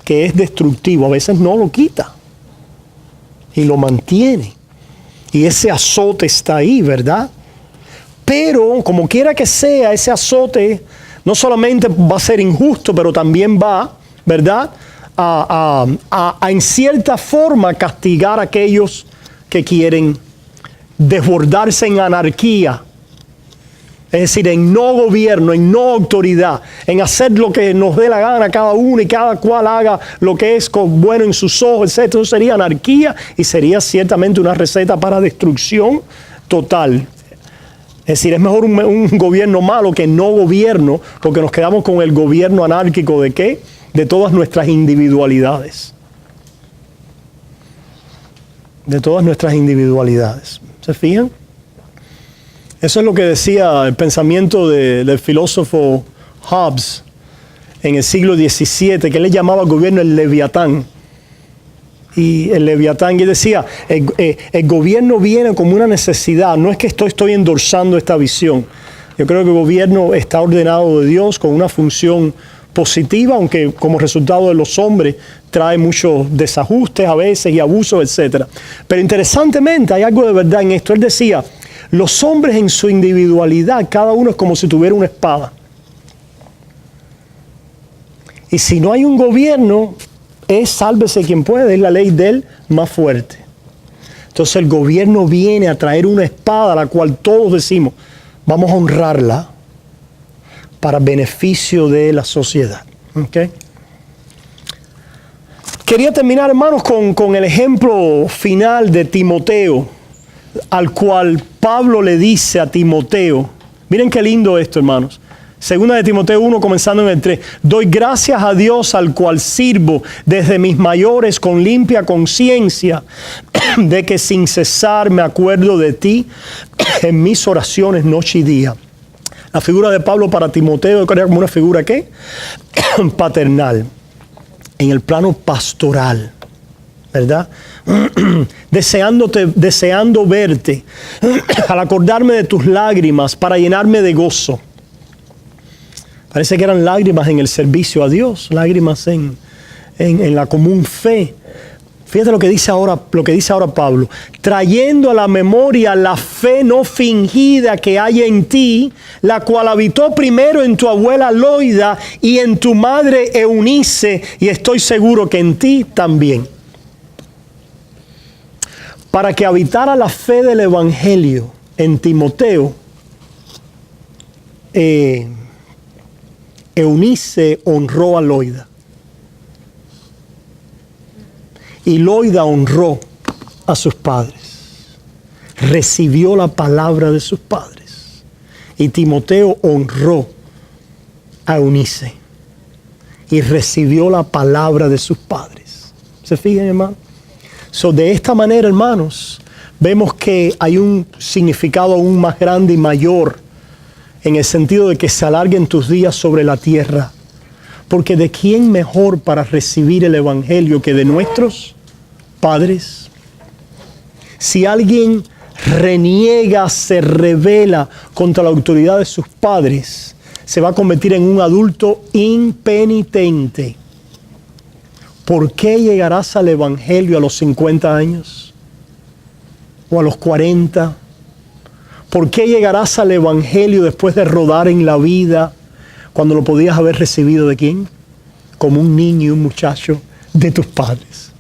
que es destructivo. A veces no lo quita y lo mantiene. Y ese azote está ahí, ¿verdad? Pero como quiera que sea, ese azote no solamente va a ser injusto, pero también va, ¿verdad?, a en cierta forma castigar a aquellos que quieren desbordarse en anarquía. Es decir, en no gobierno, en no autoridad, en hacer lo que nos dé la gana cada uno y cada cual haga lo que es bueno en sus ojos, etc. Eso sería anarquía y sería ciertamente una receta para destrucción total. Es decir, es mejor un gobierno malo que no gobierno, porque nos quedamos con el gobierno anárquico ¿de qué? De todas nuestras individualidades. De todas nuestras individualidades. ¿Se fijan? Eso es lo que decía el pensamiento del filósofo Hobbes en el siglo XVII, que él le llamaba al gobierno el Leviatán. Y el Leviatán, y decía, el gobierno viene como una necesidad, no es que estoy endorsando esta visión. Yo creo que el gobierno está ordenado de Dios con una función positiva, aunque como resultado de los hombres trae muchos desajustes a veces y abusos, etc. Pero interesantemente hay algo de verdad en esto. Él decía, los hombres en su individualidad, cada uno es como si tuviera una espada. Y si no hay un gobierno, es sálvese quien puede, es la ley del más fuerte. Entonces el gobierno viene a traer una espada a la cual todos decimos, vamos a honrarla para beneficio de la sociedad. ¿Okay? Quería terminar, hermanos, con el ejemplo final de Timoteo, al cual Pablo le dice a Timoteo, miren qué lindo esto, hermanos. Segunda de Timoteo 1, comenzando en el 3. Doy gracias a Dios al cual sirvo desde mis mayores con limpia conciencia, de que sin cesar me acuerdo de ti en mis oraciones noche y día. La figura de Pablo para Timoteo era como una figura ¿qué? Paternal, en el plano pastoral, ¿verdad? Deseando verte, al acordarme de tus lágrimas para llenarme de gozo. Parece que eran lágrimas en el servicio a Dios, lágrimas en la común fe. Fíjate lo que dice ahora Pablo. Trayendo a la memoria la fe no fingida que hay en ti, la cual habitó primero en tu abuela Loida y en tu madre Eunice, y estoy seguro que en ti también. Para que habitara la fe del Evangelio en Timoteo, Eunice honró a Loida. Y Loida honró a sus padres. Recibió la palabra de sus padres. Y Timoteo honró a Eunice. Y recibió la palabra de sus padres. ¿Se fijan, hermano? De esta manera, hermanos, vemos que hay un significado aún más grande y mayor en el sentido de que se alarguen tus días sobre la tierra. Porque ¿de quién mejor para recibir el Evangelio que de nuestros padres? Si alguien reniega, se rebela contra la autoridad de sus padres, se va a convertir en un adulto impenitente. ¿Por qué llegarás al Evangelio a los 50 años? ¿O a los 40? ¿Por qué llegarás al Evangelio después de rodar en la vida cuando lo podías haber recibido de quién? Como un niño y un muchacho de tus padres.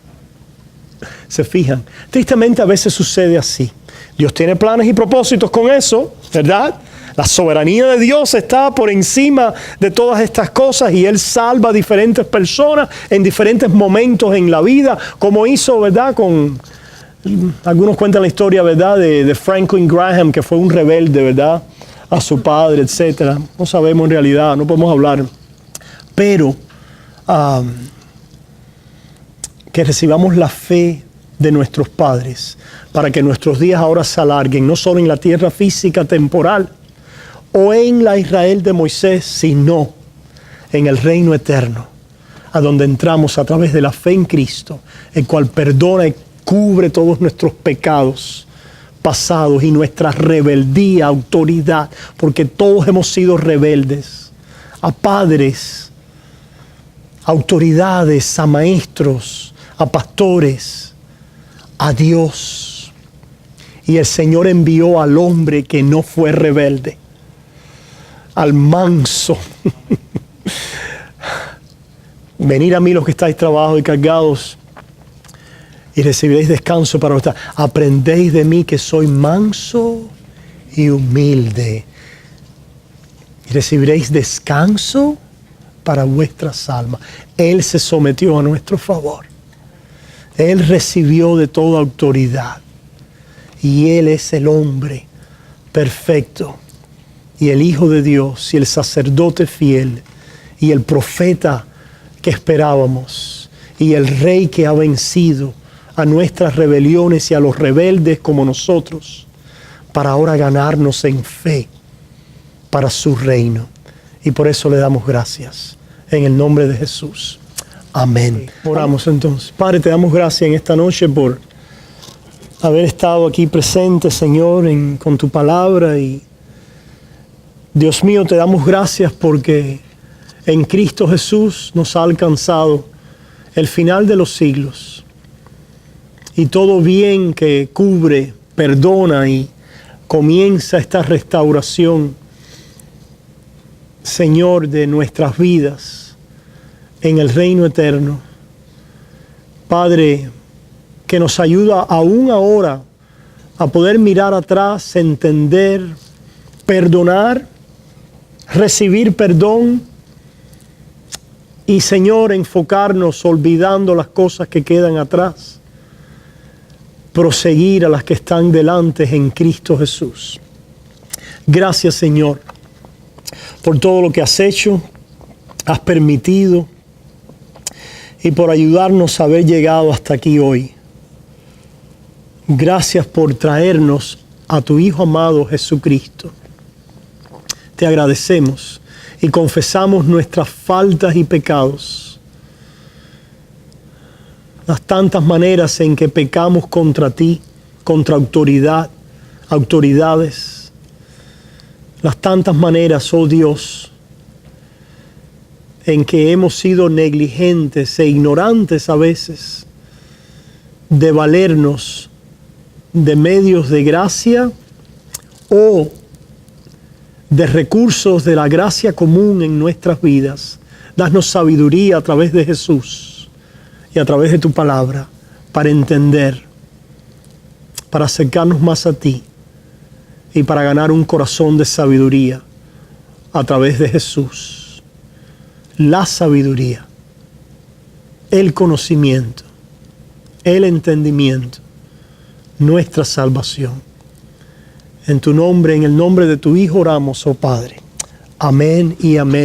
¿Se fijan? Tristemente a veces sucede así. Dios tiene planes y propósitos con eso, ¿verdad? La soberanía de Dios está por encima de todas estas cosas y Él salva a diferentes personas en diferentes momentos en la vida, como hizo, ¿verdad? Algunos cuentan la historia, ¿verdad? De Franklin Graham, que fue un rebelde, ¿verdad? A su padre, etc. No sabemos en realidad, no podemos hablar. Pero que recibamos la fe de nuestros padres para que nuestros días ahora se alarguen, no solo en la tierra física temporal o en la Israel de Moisés, sino en el reino eterno, a donde entramos a través de la fe en Cristo, el cual perdona y cubre todos nuestros pecados pasados y nuestra rebeldía, autoridad, porque todos hemos sido rebeldes a padres, a autoridades, a maestros, a pastores, a Dios. Y el Señor envió al hombre que no fue rebelde, al manso. Venid a mí los que estáis trabajados y cargados, y recibiréis descanso para vuestra. Aprendéis de mí que soy manso y humilde, y recibiréis descanso para vuestras almas. Él se sometió a nuestro favor. Él recibió de toda autoridad. Y Él es el hombre perfecto, y el Hijo de Dios, y el sacerdote fiel, y el profeta que esperábamos, y el Rey que ha vencido a nuestras rebeliones y a los rebeldes como nosotros, para ahora ganarnos en fe para su reino. Y por eso le damos gracias en el nombre de Jesús. Amén. Oramos entonces. Padre, te damos gracias en esta noche por haber estado aquí presente, Señor, con tu palabra. Y Dios mío, te damos gracias porque en Cristo Jesús nos ha alcanzado el final de los siglos. Y todo bien que cubre, perdona y comienza esta restauración, Señor, de nuestras vidas en el reino eterno. Padre, que nos ayuda aún ahora a poder mirar atrás, entender, perdonar, recibir perdón y, Señor, enfocarnos olvidando las cosas que quedan atrás, proseguir a las que están delante en Cristo Jesús. Gracias, Señor, por todo lo que has hecho, has permitido y por ayudarnos a haber llegado hasta aquí hoy. Gracias por traernos a tu Hijo amado Jesucristo. Te agradecemos y confesamos nuestras faltas y pecados, las tantas maneras en que pecamos contra ti, contra autoridades, las tantas maneras, oh Dios, en que hemos sido negligentes e ignorantes a veces de valernos de medios de gracia o de recursos de la gracia común en nuestras vidas. Danos sabiduría a través de Jesús y a través de tu palabra para entender, para acercarnos más a ti y para ganar un corazón de sabiduría a través de Jesús. La sabiduría, el conocimiento, el entendimiento, nuestra salvación. En tu nombre, en el nombre de tu Hijo oramos, oh Padre. Amén y amén.